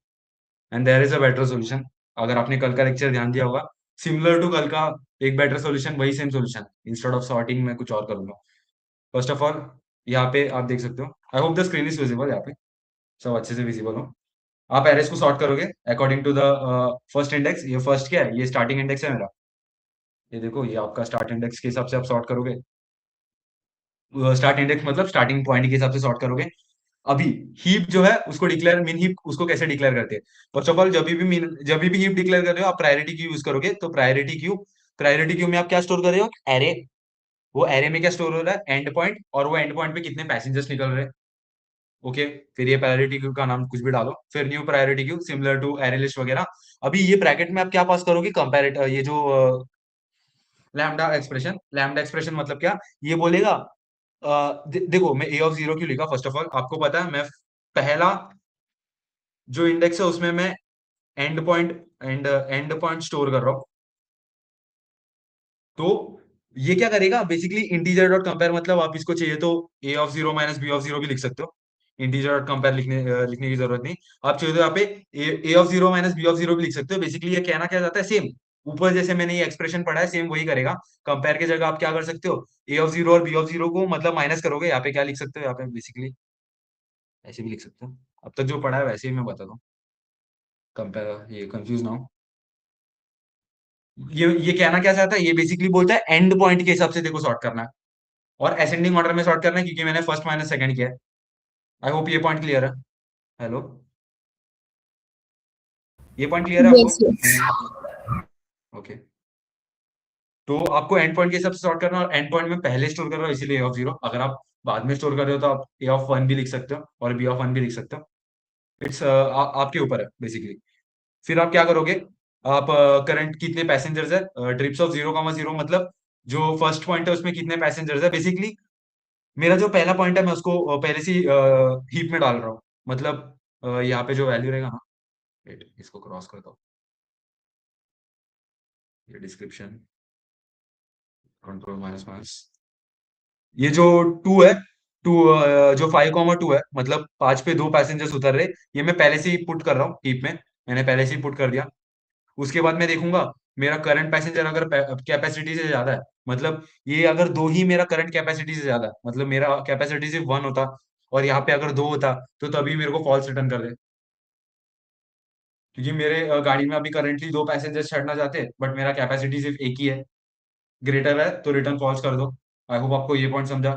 And there is a better solution. अगर आपने कल का लेक्चर ध्यान दिया होगा, सिमिलर टू कल का एक बेटर सोल्यूशन, वही same solution, instead of sorting मैं कुछ और करूंगा। फर्स्ट ऑफ ऑल यहाँ पे आप देख सकते हो, आई hope the screen is visible, यहाँ पे सब अच्छे से विजिबल हो। आप एरेस को सॉर्ट करोगे according to the first index. ये फर्स्ट क्या है, ये स्टार्टिंग इंडेक्स है मेरा, ये देखो ये आपका स्टार्ट इंडेक्स के हिसाब से आप सॉर्ट करोगे। स्टार्ट इंडेक्स मतलब स्टार्टिंग पॉइंट के हिसाब से सॉर्ट करोगे। अभी हीप जो है उसको डिक्लेयर, मीन हीप उसको कैसे डिक्लेयर करते हैं? फर्स्ट ऑफ ऑल जब भी हीप डिक्लेयर कर रहे हो आप प्रायोरिटी क्यू यूज करोगे। तो प्रायोरिटी क्यू में आप क्या स्टोर कर रहे हो? एरे। वो एरे में क्या स्टोर हो रहा है? एंड पॉइंट, और वो एंड पॉइंट पे कितने पैसेंजर्स निकल रहे हैं। ओके, फिर ये प्रायोरिटी क्यू का नाम कुछ भी डालो, फिर new priority queue similar to array list वगैरह। अभी ये ब्रैकेट में आप क्या पास करोगे? कंपेरेट, ये जो लैम्डा एक्सप्रेशन मतलब क्या? ये बोलेगा देखो मैं ए ऑफ जीरो क्यों लिखा, फर्स्ट ऑफ ऑल आपको पता है मैं पहला जो इंडेक्स है उसमें मैं एंड पॉइंट स्टोर कर रहा हूं। तो ये क्या करेगा बेसिकली? इंटीजर डॉट कंपेयर, मतलब आप इसको चाहिए तो A of zero minus B of zero भी लिख सकते हो। इंटीजर डॉट कंपेयर लिखने की जरूरत नहीं। आप चाहिए तो यहाँ पे A of zero minus B of zero भी लिख सकते हो। बेसिकली ये कहना क्या जाता है, सेम ऊपर जैसे मैंने ये एक्सप्रेशन पढ़ा है सेम वही करेगा। कंपेयर की जगह आप क्या कर सकते हो? ए ऑफ जीरो और बी ऑफ जीरो को मतलब माइनस करोगे, यहाँ पे क्या लिख सकते हो? यहाँ पे बेसिकली ऐसे भी लिख सकते हो। अब तक जो पढ़ा है वैसे ही मैं बताता हूँ, कंपेयर, ये कंफ्यूज ना हो। ये कहना क्या चाहता है? ये बेसिकली बोलता है एंड पॉइंट के हिसाब से देखो सॉर्ट करना है, और असेंडिंग ऑर्डर में सॉर्ट करना है क्योंकि मैंने फर्स्ट माइनस सेकंड किया है। आई होप ये पॉइंट क्लियर है। हेलो, ये पॉइंट क्लियर है आपको? Yes, yes. ओके, तो आपको एंड पॉइंट के हिसाब से सॉर्ट करना है, और एंड पॉइंट में पहले स्टोर कर रहा हो इसीलिए ए ऑफ जीरो। अगर आप बाद में स्टोर कर रहे हो तो आप ए ऑफ वन भी लिख सकते हो और बी ऑफ वन भी लिख सकते हो। इट्स आपके ऊपर है बेसिकली। फिर आप क्या करोगे? आप करंट कितने पैसेंजर्स है, ट्रिप्स ऑफ 0,0 मतलब जो फर्स्ट पॉइंट है उसमें कितने पैसेंजर्स है। बेसिकली मेरा जो पहला पॉइंट है मैं उसको पहले से हीप में डाल रहा हूँ, मतलब यहाँ पे जो वैल्यू रहेगा ना, वेट इसको क्रॉस करता हूँ, ये डिस्क्रिप्शन कंट्रोल माइनस माइनस, ये जो टू है, टू जो 5,2 है मतलब 5 पे 2 पैसेंजर्स उतर रहे, ये मैं पहले से ही पुट कर रहा हूँ हीप में, मैंने पहले से ही पुट कर दिया। उसके बाद मैं देखूंगा मेरा करंट पैसेंजर अगर कैपेसिटी से ज्यादा है, मतलब ये अगर दो ही मेरा करंट कैपेसिटी से ज्यादा है, मतलब मेरा कैपेसिटी सिर्फ वन होता और यहाँ पे अगर दो होता, तो तभी मेरे को फॉल्स रिटर्न कर दे, क्योंकि मेरे गाड़ी में अभी करंटली दो पैसेंजर चढ़ना चाहते हैं बट मेरा कैपेसिटी सिर्फ एक ही है, ग्रेटर है, तो रिटर्न फॉल्स कर दो। आई होप आपको ये पॉइंट समझा।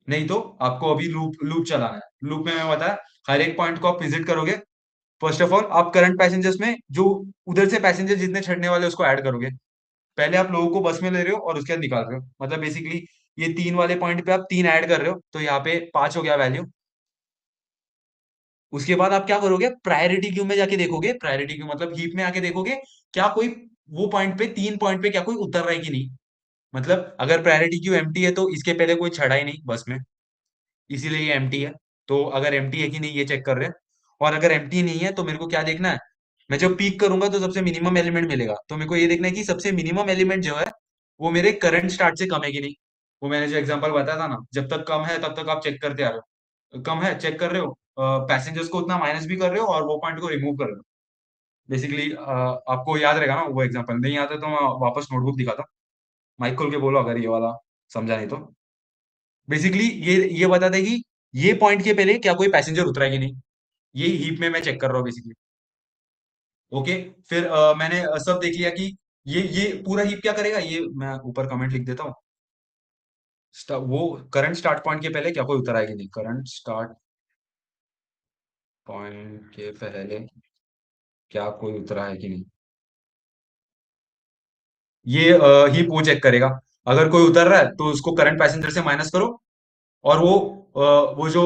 नहीं तो आपको अभी लूप लूप चलाना है। लूप में मैं बताया हर एक पॉइंट को आप विजिट करोगे। फर्स्ट ऑफ ऑल आप करंट पैसेंजर्स में जो उधर से पैसेंजर जितने चढ़ने वाले उसको ऐड करोगे। पहले आप लोगों को बस में ले रहे हो और उसके बाद निकाल रहे हो, मतलब बेसिकली ये तीन वाले पॉइंट पे आप तीन ऐड कर रहे हो, तो यहाँ पे 5 हो गया वैल्यू। उसके बाद आप क्या करोगे, प्रायोरिटी क्यू में जाके देखोगे, प्रायोरिटी क्यू मतलब हीप में आके देखोगे क्या कोई वो पॉइंट पे 3 पॉइंट पे क्या कोई उतर रहा है कि नहीं। मतलब अगर प्रायोरिटी क्यू एम्प्टी है तो इसके पहले कोई चढ़ा ही नहीं बस में, इसीलिए ये एम्प्टी है। तो अगर एम्प्टी है कि नहीं ये चेक कर रहे हैं। और अगर एम्प्टी नहीं है तो मेरे को क्या देखना है, मैं जब पीक करूंगा तो सबसे मिनिमम एलिमेंट मिलेगा, तो मेरे को ये देखना है कि सबसे मिनिमम एलिमेंट जो है वो मेरे करंट स्टार्ट से कम है कि नहीं। वो मैंने जो एग्जांपल बताया था ना, जब तक कम है तब तक आप चेक करते आ रहे हो, कम है चेक कर रहे हो, पैसेंजर्स को उतना माइनस भी कर रहे हो और वो पॉइंट को रिमूव कर रहे हो। बेसिकली आपको याद रहेगा ना वो एग्जांपल, नहीं आता तो मैं वापस नोटबुक दिखाता हूँ। माइक खोल के बोलो अगर ये वाला समझा नहीं तो। बेसिकली ये बताता है कि ये पॉइंट के पहले क्या कोई पैसेंजर उतरा है कि नहीं, ये हीप में मैं चेक कर रहा हूँ बेसिकली। ओके, फिर मैंने सब देख लिया कि ये पूरा हीप क्या करेगा, ये मैं ऊपर कमेंट लिख देता हूँ। वो करंट स्टार्ट पॉइंट के पहले क्या कोई उतरा है कि नहीं, करंट स्टार्ट पॉइंट के पहले क्या कोई उतरा है कि नहीं, ये हीप वो चेक करेगा। अगर कोई उतर रहा है तो उसको करंट पैसेंजर से माइनस करो और वो जो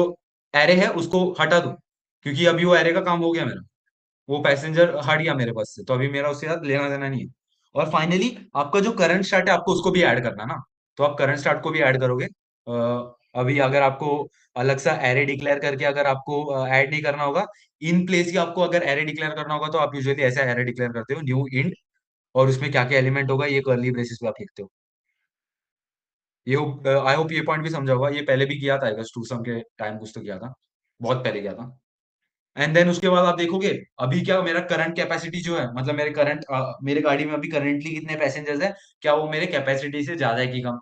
एरे है उसको हटा दो, क्योंकि अभी वो एरे का काम हो गया मेरा, वो पैसेंजर हट गया मेरे पास से, तो अभी मेरा उसके साथ लेना देना नहीं है। और फाइनली आपका जो करंट स्टार्ट है आपको उसको भी ऐड करना ना, तो आप करंट स्टार्ट को भी ऐड करोगे। अभी अगर आपको अलग सा एरे डिक्लेयर करके अगर आपको ऐड नहीं करना होगा, इन प्लेस ही आपको अगर एरे डिक्लेयर करना होगा तो आप यूजुअली ऐसा एरे डिक्लेयर करते हो, न्यू इंट, और उसमें क्या क्या एलिमेंट होगा ये कर्ली ब्रेसेस पे आप लिखते हो। ये आई होप ये पॉइंट भी समझा होगा, ये पहले भी किया था, टू सम के टाइम कुछ तो किया था, बहुत पहले किया था। एंड देन उसके बाद आप देखोगे अभी क्या मेरा करंट कैपेसिटी जो है, मतलब मेरे गाड़ी में अभी करंटली कितने पैसेंजर्स है, क्या वो मेरे कैपेसिटी से ज्यादा है कि कम।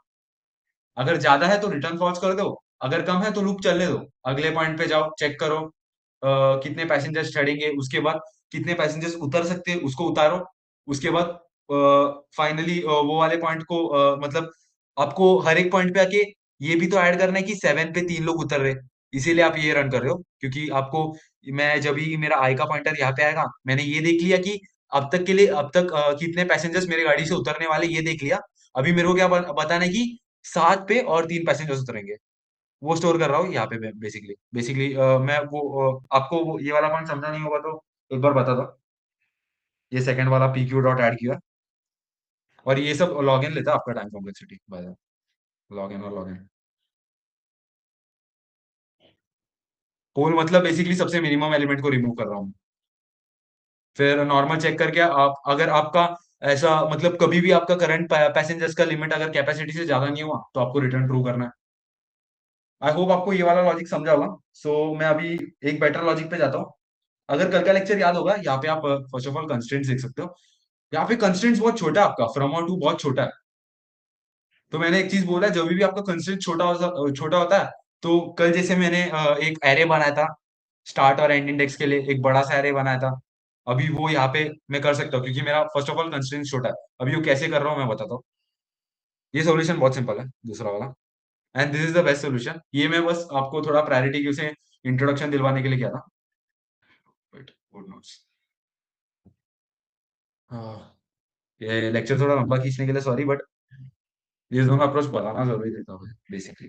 अगर ज्यादा है तो रिटर्न फॉल्स कर दो, अगर कम है तो लूप चलने दो, अगले पॉइंट पे जाओ चेक करो कितने पैसेंजर्स चढ़ेंगे, उसके बाद कितने पैसेंजर्स उतर सकते हैं उसको उतारो, उसके बाद फाइनली वो वाले पॉइंट को मतलब आपको हर एक पॉइंट पे आके ये भी तो ऐड करना है कि 7 पे 3 लोग उतर रहे, इसीलिए आप ये रन कर रहे हो, क्योंकि आपको मैं जब ही मेरा आई का पॉइंटर यहाँ पे आएगा मैंने ये देख लिया कि अब तक के लिए अब तक कितने पैसेंजर्स मेरे गाड़ी से उतरने वाले ये देख लिया। अभी मेरे को क्या बताना है कि 7 पे और 3 पैसेंजर्स उतरेंगे, वो स्टोर कर रहा हूँ यहाँ पे बेसिकली। मैं आपको ये वाला पॉइंट समझा नहीं होगा तो एक बार बता दो, ये सेकंड वाला pq डॉट ऐड किया, और ये सब लॉगिन लेता है आपका time complexity by the login और लॉगिन। पोल मतलब बेसिकली सबसे मिनिमम एलिमेंट को रिमूव कर रहा हूँ। फिर नॉर्मल चेक करके आप अगर आपका ऐसा मतलब कभी भी आपका करंट पैसेंजर्स का लिमिट अगर कैपेसिटी से ज्यादा नहीं हुआ तो आपको रिटर्न ट्रू करना है। आई होप आपको ये वाला लॉजिक समझा होगा। सो मैं अभी एक बेटर लॉजिक पे जाता हूँ। अगर कल का लेक्चर याद होगा यहाँ पे आप फर्स्ट ऑफ ऑल कंस्ट्रेंट्स देख सकते हो, यहाँ पे कंस्ट्रेंट्स बहुत छोटा है आपका, फ्रॉम और टू बहुत छोटा है। तो मैंने एक चीज बोला, जब भी आपका कंस्ट्रेंट छोटा होता है, तो कल जैसे मैंने एक एरे बनाया था स्टार्ट और एंड इंडेक्स के लिए, एक बड़ा सा एरे बनाया था, अभी वो यहाँ पे मैं कर सकता हूँ क्योंकि मेरा फर्स्ट ऑफ ऑल कंस्ट्रेंट छोटा है। अभी वो कैसे कर रहा हूँ मैं बताता हूँ। ये सॉल्यूशन बहुत सिंपल है दूसरा वाला, and this is the best solution. ये मैं बस आपको थोड़ा प्रायोरिटी क्यू से इंट्रोडक्शन दिलवाने के लिए किया था। Wait, good notes. ये लेक्चर थोड़ा लंबा खींचने के लिए सॉरी, बट ये दोनों अप्रोच बताना जरूरी रहता है basically,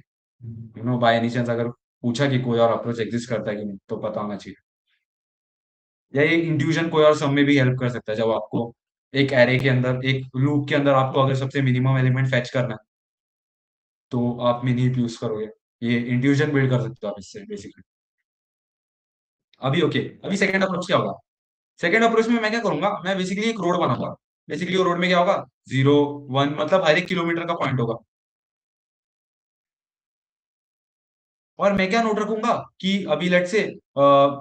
you know by any chance अगर पूछा कि कोई और अप्रोच एग्जिस्ट करता है कि नहीं तो पता होना चाहिए। या ये इंट्यूजन कोई और सब में भी हेल्प कर सकता है, जब आपको एक एरे के अंदर एक लूप के अंदर आपको अगर सबसे मिनिमम एलिमेंट फेच करना है तो आप मिनी यूज करोगे, ये इंट्यूजन बिल्ड कर सकते हो आप इससे बेसिकली। अभी ओके, अभी सेकंड अप्रोच क्या होगा। सेकंड अप्रोच में मैं क्या करूंगा, मैं बेसिकली एक रोड बनाऊंगा। बेसिकली वो रोड में क्या होगा, 0 1 मतलब हर 1 किलोमीटर का पॉइंट होगा। और मैं क्या नोट रखूंगा कि अभी लेट से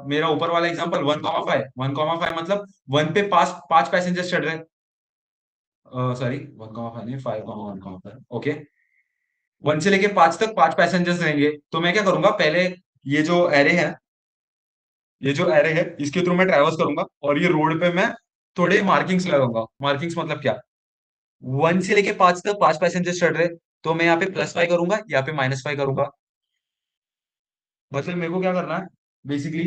मेरा ऊपर वाला एग्जांपल 1,5 मतलब 1 पे 5 पैसेंजर्स चढ़ रहे हैं, सॉरी 1,5 नहीं 5,1,5 ओके। 1 से लेके 5 तक 5 पैसेंजर्स रहेंगे, तो मैं क्या करूंगा पहले ये जो एरे है ये जो एरे है इसके थ्रू मैं ट्रेवर्स करूंगा और ये रोड पे मैं थोड़े मार्किंग्स लगाऊंगा। मार्किंग्स मतलब क्या, 1 से लेके 5 तक 5 पैसेंजर्स चढ़ रहे, तो मैं यहाँ पे +5 करूंगा, यहाँ पे -5 करूंगा। मतलब मेरे को क्या करना है बेसिकली,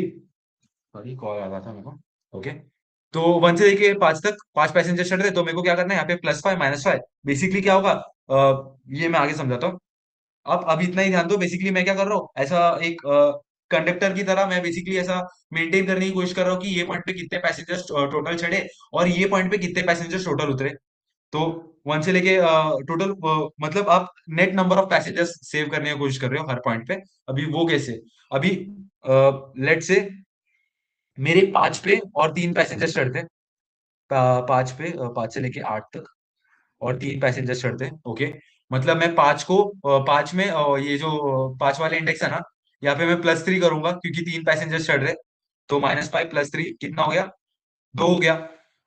सॉरी कॉल आ रहा था मेरे को, ओके। तो 1 से लेके 5 तक 5 पैसेंजर चढ़ रहे, तो मेरे को क्या करना है यहाँ पे +5 -5। बेसिकली क्या होगा, ये मैं आगे समझाता हूँ। अब इतना ही ध्यान दो, बेसिकली मैं क्या कर रहा हूँ, ऐसा एक कंडक्टर की तरह मैं बेसिकली ऐसा मेंटेन करने की कोशिश कर रहा हूँ कि ये पॉइंट पे कितने पैसेंजर्स टोटल चढ़े और ये पॉइंट पे कितने पैसेंजर्स टोटल उतरे। तो 1 से लेके टोटल मतलब आप net number of passengers save करने की कोशिश कर रहे हो हर पॉइंट पे। अभी वो कैसे, अभी लेट से मेरे 5 पे और 3 पैसेंजर्स चढ़ते हैं। 5 पे 5 से लेके 8 तक और 3 पैसेंजर्स चढ़ते हैं। ओके, मतलब मैं 5 को 5 में ये जो 5 वाले इंडेक्स है ना, यहाँ पे मैं +3 करूंगा क्योंकि 3 पैसेंजर्स चढ़ रहे। तो -5 +3 कितना हो गया, 2 हो गया।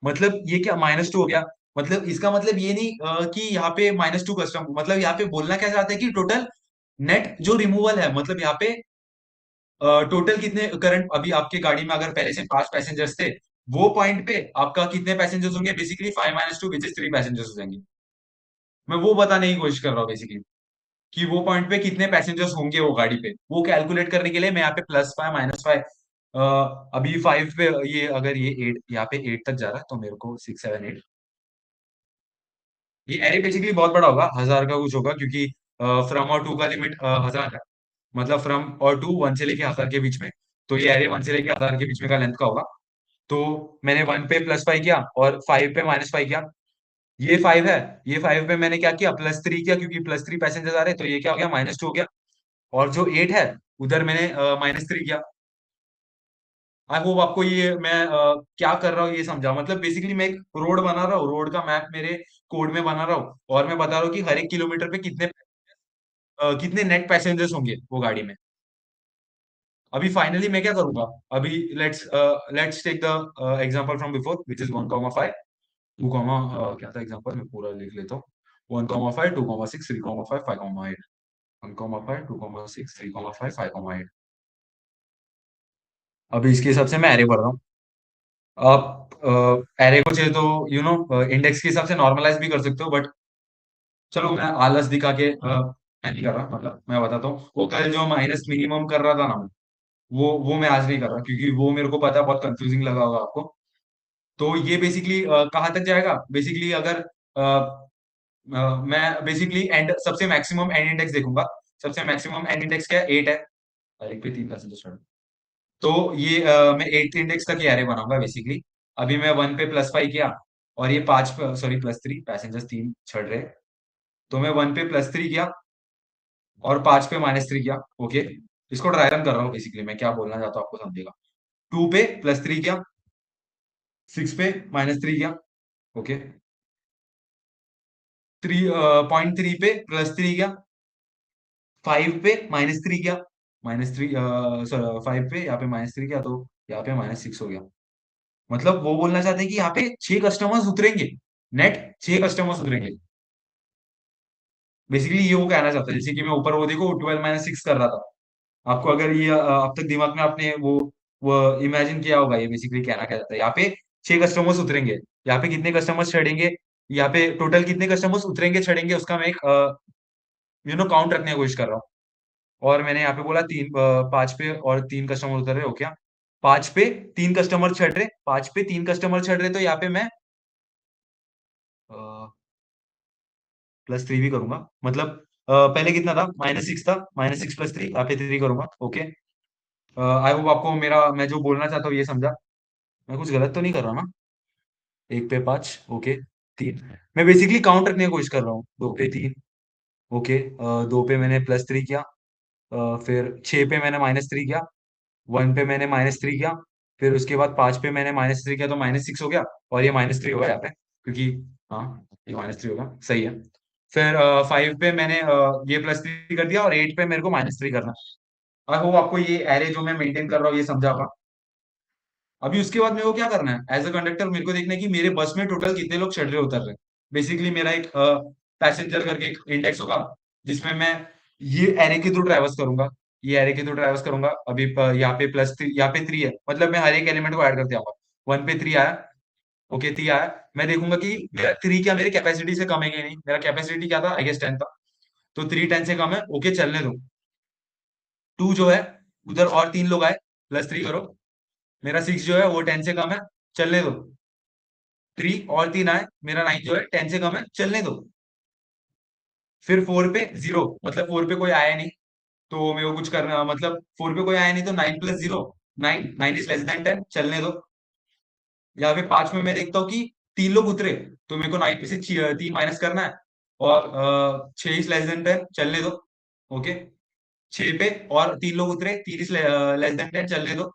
मतलब ये क्या -2 हो गया। मतलब इसका मतलब ये नहीं कि यहाँ पे -2 कस्टम, मतलब यहाँ पे बोलना क्या चाहते हैं कि टोटल नेट जो रिमूवल है, मतलब यहाँ पे टोटल कितने करंट, अभी आपके गाड़ी में अगर पहले से 5 पैसेंजर्स थे, वो पॉइंट पे आपका कितने पैसेंजर्स होंगे, बेसिकली 5 - 2 विच इज 3 पैसेंजर्स हो जाएंगे। मैं वो बताने की कोशिश कर रहा हूँ बेसिकली कि वो पॉइंट पे कितने पैसेंजर्स होंगे वो गाड़ी पे, वो कैलकुलेट करने के लिए मैं यहाँ पे +5 -5 अभी 5 पे ये अगर ये 8 यहाँ पे 8 तक जा रहा है तो मेरे को 6 7 8, ये एरे बेसिकली बहुत बड़ा होगा, 1000 का कुछ होगा क्योंकि फ्रॉम और टू का लिमिट 1000 है। मतलब फ्रॉम और टू 1 से लेके 1000 के बीच में, तो ये एरे 1 से लेके 1000 के बीच में का लेंथ का होगा। तो मैंने 1 पे +5 किया और 5 पे -5 किया। ये 5 है, ये 5 पे मैंने क्या किया, +3 किया क्योंकि +3 पैसेंजर्स आ रहे हैं, तो ये क्या हो गया, -2 हो गया। और जो 8 है उधर मैंने -3 किया। आई होप आपको ये मैं क्या कर रहा हूँ ये समझा। मतलब बेसिकली मैं एक रोड बना रहा हूँ, रोड का मैप मेरे कोड में बना रहा हूँ और मैं बता रहा हूँ कि हर एक किलोमीटर पे कितने नेट पैसेंजर्स होंगे वो गाड़ी में। अभी फाइनली मैं क्या करूंगा, अभी let's take the example from before which is 1,5 2, क्या था एग्जांपल, मैं पूरा लिख लेता हूँ। 1,5 2,6 3,5 5,8 1,5 2,6 3,5 5,8। अभी इसके हिसाब से मैं एरे भर रहा हूँ। आप एरे को चाहिए तो इंडेक्स के हिसाब से नॉर्मलाइज भी कर सकते हो, बट चलो मैं आलस दिखा के मैं नहीं कर रहा, मतलब मैं बताता हूँ। वो कल जो माइनस मिनिमम कर रहा था ना, वो मैं आज नहीं कर रहा क्योंकि वो मेरे को पता है बहुत कंफ्यूजिंग लगा होगा आपको। तो ये बेसिकली कहाँ तक जाएगा, बेसिकली अगर मैं बेसिकली एंड सबसे मैक्सिमम एंड इंडेक्स देखूंगा। सबसे मैक्सिमम एंड इंडेक्स क्या है, 8 है और एक पे 3 पैसेंजर। तो ये मैं 8th इंडेक्स तक ये एरे बनाऊंगा बेसिकली। अभी मैं 1 पे +5 किया और ये 5 पे, सॉरी +3 पैसेंजर्स 3 चढ़ रहे। तो मैं 1 पे +3 किया और 5 पे -3 किया। ओके, इसको ड्राई रन कर रहा हूँ बेसिकली, मैं क्या बोलना चाहता हूँ आपको समझेगा। 2 पे +3 किया, 6 पे -3 किया। ओके, 3 पे +3 किया, 5 पे -3 किया, -3 5 पे यहाँ पे -3 किया, तो यहाँ पे -6 हो गया। मतलब वो बोलना चाहते हैं कि यहाँ पे 6 कस्टमर्स उतरेंगे, नेट 6 कस्टमर्स उतरेंगे। बेसिकली ये वो कहना चाहता है, जैसे कि मैं ऊपर वो देखो 12 - 6 कर रहा था आपको। अगर ये अब तक दिमाग में आपने वो इमेजिन किया होगा, ये बेसिकली कहना क्या चाहता है, यहाँ पे 6 कस्टमर्स उतरेंगे। यहाँ पे कितने कस्टमर्स चढ़ेंगे, यहाँ पे टोटल कितने कस्टमर्स उतरेंगे चढ़ेंगे, उसका मैं एक काउंट रखने की कोशिश कर रहा हूँ। और मैंने यहाँ पे बोला 5 पे और 3 कस्टमर उतर रहे हो क्या, 5 पे 3 कस्टमर चढ़ रहे, 5 पे 3 कस्टमर चढ़ रहे, तो यहाँ पे मैं +3 भी करूंगा। मतलब पहले कितना था, -6 था, -6 +3 यहाँ पे 3 करूंगा। ओके, आई होप आपको मेरा मैं जो बोलना चाहता हूँ ये समझा। मैं कुछ गलत तो नहीं कर रहा ना। 1 पे 5, ओके, 3। मैं बेसिकली काउंट रखने की कोशिश कर रहा हूँ। 2 पे 3, ओके, 2 पे मैंने +3 किया, फिर 6 पे मैंने -3 किया, 1 पे मैंने -3 किया, फिर उसके बाद 5 पे मैंने -3 किया तो -6 हो गया और ये -3 होगा यहाँ पे क्योंकि हाँ ये -3 होगा, सही है। फिर 5 पे मैंने ये +3 कर दिया और 8 पे मेरे को -3 करना। आई होप आपको ये एरे जो मैं मेंटेन कर रहा हूँ ये समझा होगा। अभी उसके बाद मेरे को क्या करना है, एज अ कंडक्टर मेरे को देखना है कि मेरे बस में टोटल कितने लोग चढ़ रहे उतर रहे। बेसिकली मेरा एक पैसेंजर करके एक इंडेक्स होगा जिसमें मैं ये एरे के थ्रू ट्रैवर्स करूंगा। ये एरे के थ्रू ट्रैवर्स करूंगा। अभी यहाँ पे +3, यहाँ पे 3 है, मतलब मैं हर एक एलिमेंट को ऐड करते आऊंगा। 1 पे 3 आया, ओके 3 आया। मैं देखूंगा कि मेरा 3 क्या मेरे कैपेसिटी से कम है कि नहीं। मेरा कैपेसिटी क्या था, आई गेस 10 था, तो 3 10 से कम है, ओके चलने दो। 2 जो है उधर और 3 लोग आए, +3 करो। मेरा 6 जो है वो 10 से कम है, चलने दो। 3 और 3 आए, मेरा 9 जो है 10 से कम है, चलने दो। फिर 4 पे 0, मतलब 4 पे कोई आया नहीं, तो मेरे को कुछ करना, मतलब 4 पे कोई आया नहीं, तो 9 + 0, 9 इज लेस देन 10, चलने दो। यहाँ पे 5 में मैं देखता हूँ कि 3 लोग उतरे, तो मेरे को 9 में से 3 माइनस करना है, और 6 इज लेस देन 10, चलने दो। ओके, 6 पे और 3 लोग उतरे, 3 इज लेस देन 10, चलने दो।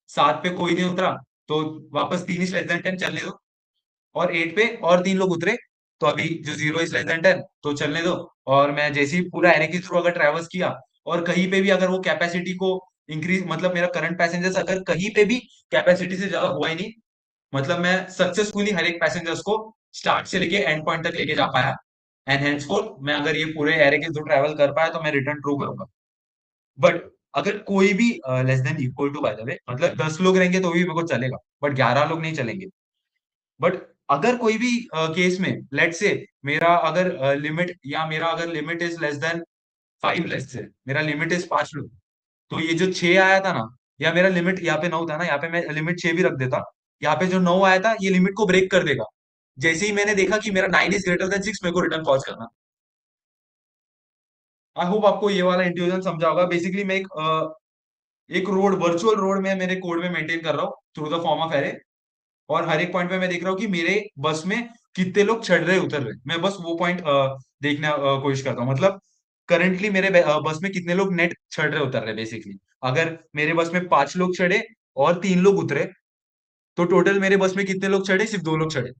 7 पे कोई नहीं उतरा, तो वापस 3 इज लेस देन 10, चलने दो। और 8 पे और 3 लोग उतरे, तो अभी जो 0 इज लेस देन 10, तो चलने दो। और मैं जैसे ही पूरा एरे के थ्रू अगर ट्रेवर्स किया, और कहीं पे भी अगर वो कैपेसिटी को इंक्रीज, मतलब मेरा करंट पैसेंजर्स अगर कहीं पे भी कैपेसिटी से ज्यादा हुआ ही नहीं, मतलब मैं सक्सेसफुली हर एक पैसेंजर्स को स्टार्ट से लेके एंड पॉइंट तक लेके जा पाया, एंड हेंसफोर्थ मैं अगर ये पूरे एरे के थ्रू ट्रैवल कर पाया, तो मैं रिटर्न ट्रू करूंगा। बट अगर कोई भी less than equal to, by the way, मतलब 10 लोग रहेंगे तो भी मेरे को चलेगा, बट 11 लोग नहीं चलेंगे। बट अगर कोई भी केस में, लेट से मेरा अगर लिमिट, या मेरा अगर limit is less than 5, let's say मेरा लिमिट इज 5 लोग, तो ये जो 6 आया था ना, या मेरा लिमिट यहाँ पे 9 था ना, यहाँ पे मैं लिमिट 6 भी रख देता, यहाँ पे जो 9 आया था ये लिमिट को ब्रेक कर देगा। जैसे ही मैंने देखा कि मेरा 9 इज ग्रेटर देन 6, मेरे को रिटर्न पॉज करना। आई होप आपको ये वाला इंट्यूजन समझा होगा। बेसिकली मैं एक रोड, वर्चुअल रोड में मेरे कोड में मेंटेन कर रहा हूँ through the form of array, और हर एक पॉइंट पे मैं देख रहा हूँ कि मेरे बस में कितने लोग चढ़ रहे उतर रहे, मैं बस वो पॉइंट देखना कोशिश करता हूँ। मतलब करंटली मेरे बस में कितने लोग नेट चढ़ रहे उतर रहे बेसिकली। अगर मेरे बस में 5 लोग चढ़े और 3 लोग उतरे, तो टोटल मेरे बस में कितने लोग चढ़े, सिर्फ 2 लोग चढ़े।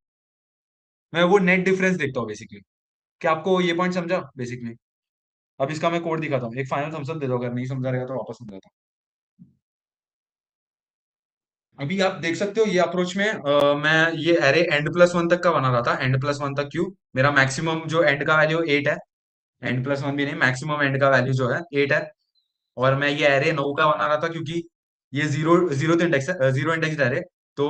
मैं वो नेट डिफरेंस देखता हूँ बेसिकली। क्या आपको ये पॉइंट समझा बेसिकली? अब इसका मैं कोड दिखाता हूँ, एक फाइनल थम्स अप दे दो अगर नहीं समझा रहेगा, तो वापस समझाता हूँ। अभी आप देख सकते हो ये अप्रोच में मैं ये एरे n+1 तक का बना रहा था। n+1 तक क्यों? मेरा मैक्सिमम जो एंड का वैल्यू 8 है, n+1 भी नहीं, मैक्सिमम एंड का वैल्यू जो है 8 है। और मैं ये एरे 9 का बना रहा था, क्योंकि ये जीरो जीरो इंडेक्स है, जीरो इंडेक्स एरे। तो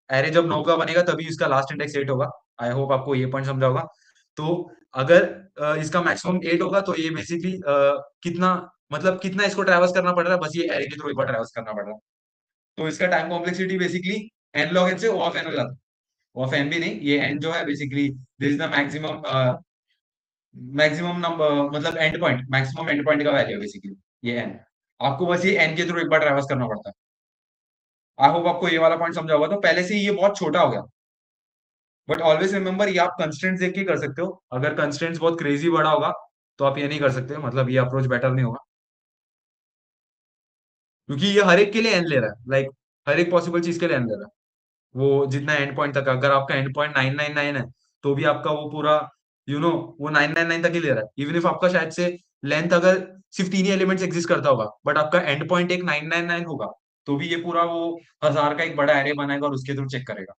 एरे जब 9 का बनेगा तभी इसका लास्ट इंडेक्स 8 होगा। आई होप आपको ये पॉइंट समझा होगा। तो अगर इसका मैक्सिमम 8 होगा, तो ये बेसिकली कितना, मतलब कितना इसको ट्रैवर्स करना पड़ रहा है, बस ये एरे के थ्रू एक बार ट्रैवर्स करना पड़ रहा है। तो इसका time complexity basically n log n से O ऑफ n हो जाता है। O ऑफ n भी नहीं, ये n जो है basically this is the maximum, maximum number, मतलब end point, maximum end point का वैल्यू है बेसिकली ये n। आपको बस ये n के थ्रू एक बार ट्रैवर्स करना पड़ता है। आई होप आपको ये वाला पॉइंट समझा होगा। तो पहले से ही ये बहुत छोटा हो गया, बट ऑलवेज रिमेंबर ये आप कंस्ट्रेंट्स देख के कर सकते हो। अगर कंस्ट्रेंट्स बहुत क्रेजी बड़ा होगा, तो आप ये नहीं कर सकते, मतलब ये अप्रोच बेटर नहीं होगा, क्योंकि ये हर एक के लिए n ले रहा है, लाइक हर एक पॉसिबल चीज के लिए n ले रहा है। वो जितना एंड पॉइंट तक, अगर आपका एंड पॉइंट 999 है, तो भी आपका वो पूरा वो 999 तक ही ले रहा है। इवन इफ आपका शायद से लेंथ अगर सिर्फ 3 ही एलिमेंट्स एग्जिस्ट करता होगा, बट आपका एंड पॉइंट एक 999 होगा, तो भी ये पूरा वो 1000 का एक बड़ा एरे बनाएगा और उसके थ्रू चेक करेगा।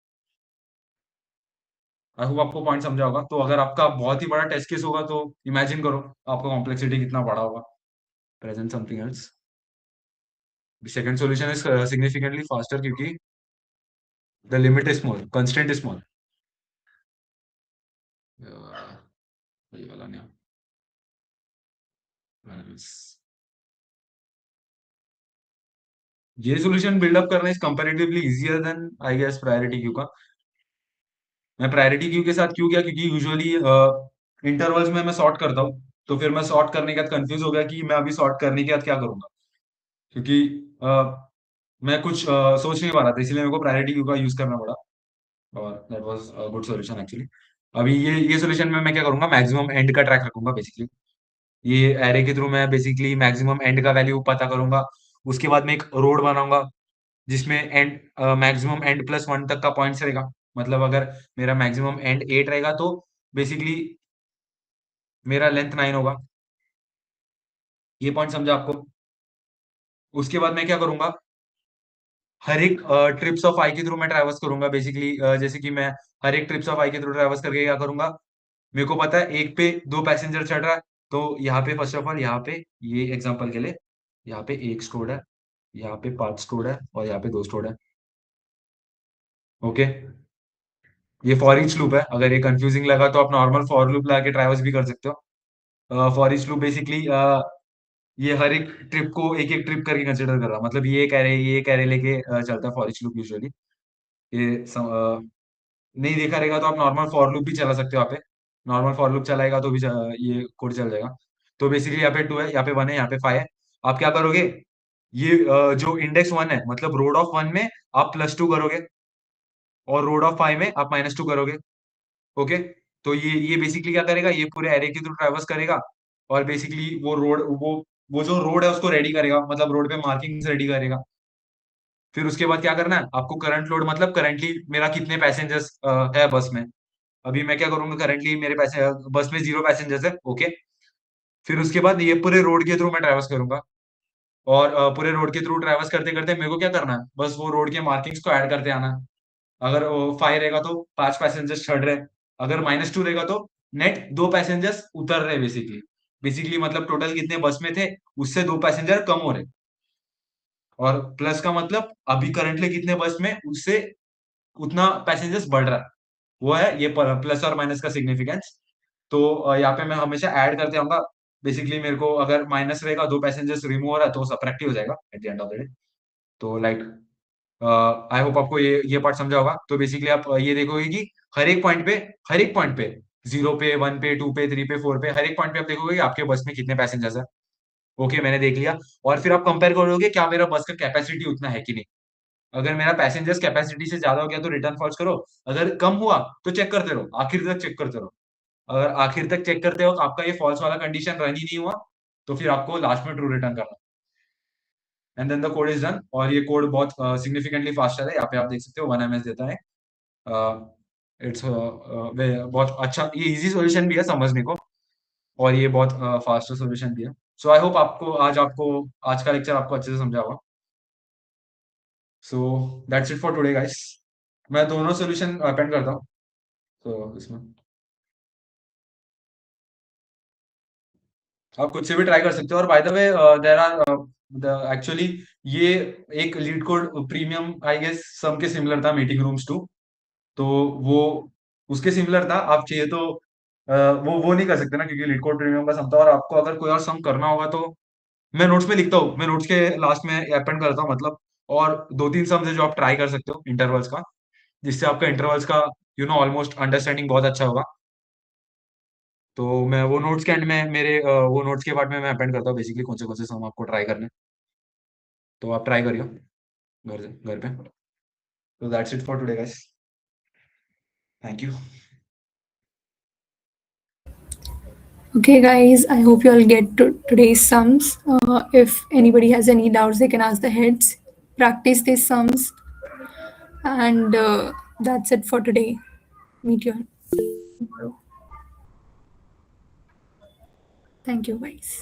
आई होप आपको पॉइंट समझा होगा। तो अगर आपका बहुत ही बड़ा टेस्ट केस होगा, तो इमेजिन करो आपका कॉम्प्लेक्सिटी कितना बड़ा होगा। Present something else. Second solution is significantly faster, क्योंकि the limit is small, constraint is small. ये वाला नहीं। ये सॉल्यूशन बिल्डअप करना is comparatively easier than I guess priority queue का। मैं प्रायोरिटी क्यू के साथ क्यों गया, क्योंकि यूजुअली इंटरवल्स में मैं सॉर्ट करता हूँ, तो फिर मैं सॉर्ट करने के बाद कंफ्यूज हो गया कि मैं अभी सॉर्ट करने के बाद क्या करूंगा, क्योंकि मैं कुछ सोच नहीं पा रहा था, इसलिए मेरे को प्रायोरिटी क्यू का यूज करना पड़ा, और that was a good solution actually. अभी ये सॉल्यूशन में मैं क्या करूंगा, मैक्सिमम एंड का ट्रैक रखूंगा बेसिकली। ये एरे के थ्रू मैं बेसिकली मैक्सिमम एंड का वैल्यू पता करूंगा। उसके बाद मैं एक रोड बनाऊंगा, जिसमें एंड मैक्सिमम n+1 तक का पॉइंट्स रहेगा। मतलब अगर मेरा मैक्सिमम एंड 8 रहेगा, तो बेसिकली मेरा लेंथ 9 होगा। ये पॉइंट समझा आपको? उसके बाद मैं क्या करूंगा, हर एक ट्रिप्स ऑफ आई के थ्रू मैं ट्रैवर्स करूंगा बेसिकली। जैसे कि मैं हर एक ट्रिप्स ऑफ आई के थ्रू ट्रैवर्स करके क्या करूंगा, मेरे को पता है एक पे 2 पैसेंजर चढ़ रहा है, तो यहाँ पे फर्स्ट ऑफ ऑल, यहाँ पे ये एग्जांपल के लिए, यहाँ पे 1 स्टोर्ड है, यहाँ पे 5 स्टोर्ड है, और यहाँ पे 2 स्टोर्ड है। ओके, ये फॉर ईच लूप है। अगर ये कंफ्यूजिंग लगा, तो आप नॉर्मल फॉर लूप लगा के ट्रैवर्स भी कर सकते हो। फॉर ईच लूप बेसिकली ये हर एक ट्रिप को एक एक ट्रिप करके कंसिडर कर रहा, मतलब ये एक एरे लेके चलता है फॉर ईच लूप यूजुअली। ये नहीं देखा रहेगा, तो आप नॉर्मल फॉर लूप भी चला सकते हो। यहाँ पे नॉर्मल फॉर लूप चलाएगा तो भी ये कोड चल जाएगा। तो बेसिकली यहाँ पे 2 है, यहाँ पे 1 है, यहाँ पे 5 है। आप क्या करोगे, ये जो इंडेक्स 1 है मतलब रोड ऑफ 1 में आप +2 करोगे और रोड ऑफ 5 में आप -2 करोगे। ओके, तो ये बेसिकली क्या करेगा, ये पूरे एरे के थ्रू ट्रैवर्स करेगा और बेसिकली वो जो रोड है उसको रेडी करेगा, मतलब रोड पे मार्किंग्स रेडी करेगा। फिर उसके बाद क्या करना है आपको, करंट लोड मतलब करंटली मेरा कितने पैसेंजर्स है बस में। अभी मैं क्या करूंगा, करंटली मेरे बस में 0 पैसेंजर्स है। ओके, फिर उसके बाद ये पूरे रोड के थ्रू मैं ट्रैवर्स करूंगा और पूरे रोड के थ्रू ट्रैवर्स करते करते मेरे को क्या करना है, बस वो रोड के मार्किंग्स को ऐड करते आना है। अगर 5 रहेगा तो 5 पैसेंजर्स चढ़ रहे, अगर -2 रहेगा तो नेट 2 पैसेंजर्स उतर रहे। बेसिकली मतलब टोटल कितने बस में थे उससे 2 पैसेंजर कम हो रहे, और प्लस का मतलब अभी करंटली कितने बस में उससे उतना पैसेंजर्स बढ़ रहा है, वो है ये प्लस और माइनस का सिग्निफिकेंस। तो यहाँ पे मैं हमेशा ऐड करते आऊंगा। बेसिकली मेरे को अगर माइनस रहेगा, 2 पैसेंजर्स रिमूव हो रहा है, तो सबट्रैक्टिव हो जाएगा at the end of the day. तो लाइक आई होप आपको ये पार्ट समझा होगा। तो बेसिकली आप ये देखोगे कि हर एक पॉइंट पे 0 पे 1 पे 2 पे 3 पे 4 पे हर एक पॉइंट पे आप देखोगे कि आपके बस में कितने पैसेंजर्स है। ओके, मैंने देख लिया। और फिर आप कंपेयर करोगे क्या मेरा बस का कैपेसिटी उतना है कि नहीं। अगर मेरा पैसेंजर्स कैपेसिटी से ज्यादा हो गया तो रिटर्न फॉल्स करो, अगर कम हुआ तो चेक करते रहो, आखिर तक चेक करते रहो। अगर आखिर तक चेक करते हो आपका ये फॉल्स वाला कंडीशन रन ही नहीं हुआ, तो फिर आपको लास्ट में ट्रू रिटर्न करना, and then the code is done. और ये कोड बहुत सिग्निफिकेंटली फास्टर है, यहाँ पे आप देख सकते हो 1 ms देता है। इट्स बहुत अच्छा, ये इजी सॉल्यूशन भी है समझने को, और ये बहुत फास्टर सॉल्यूशन भी है। सो आई होप आज का लेक्चर आपको अच्छे से समझा होगा। So that's it for today guys. मैं दोनों सॉल्यूशन अपेंड करता हूँ तो इसमें आप खुद से भी ट्राई कर सकते हो। और by the way there are actually ये एक LeetCode premium I guess some के सिमिलर था, मीटिंग रूम्स 2, तो वो उसके सिमिलर था। आप चाहिए तो वो नहीं कर सकते ना, क्योंकि लीड कोड प्रीमियम का सम था। और आपको अगर कोई और सम करना होगा तो मैं नोट्स में लिखता हूँ, मैं नोट्स के लास्ट में अपेंड करता हूँ मतलब। और 2-3 सम्स है जो आप ट्राई कर सकते हो इंटरवल्स का, जिससे आपका इंटरवल्स का ऑलमोस्ट अंडरस्टैंडिंग बहुत अच्छा होगा। तो मैं वो नोट्स के एंड में वो नोट्स के पार्ट में मैं अपेंड करता हूँ बेसिकली कौन से सम आपको ट्राई करने, तो आप ट्राई करियो घर पे। तो that's it for today guys, thank you. Okay, guys, I hope you all get today's sums. If anybody has any doubts, they can ask the heads. Practice these sums. And that's it for today. Meet you tomorrow. Thank you, guys.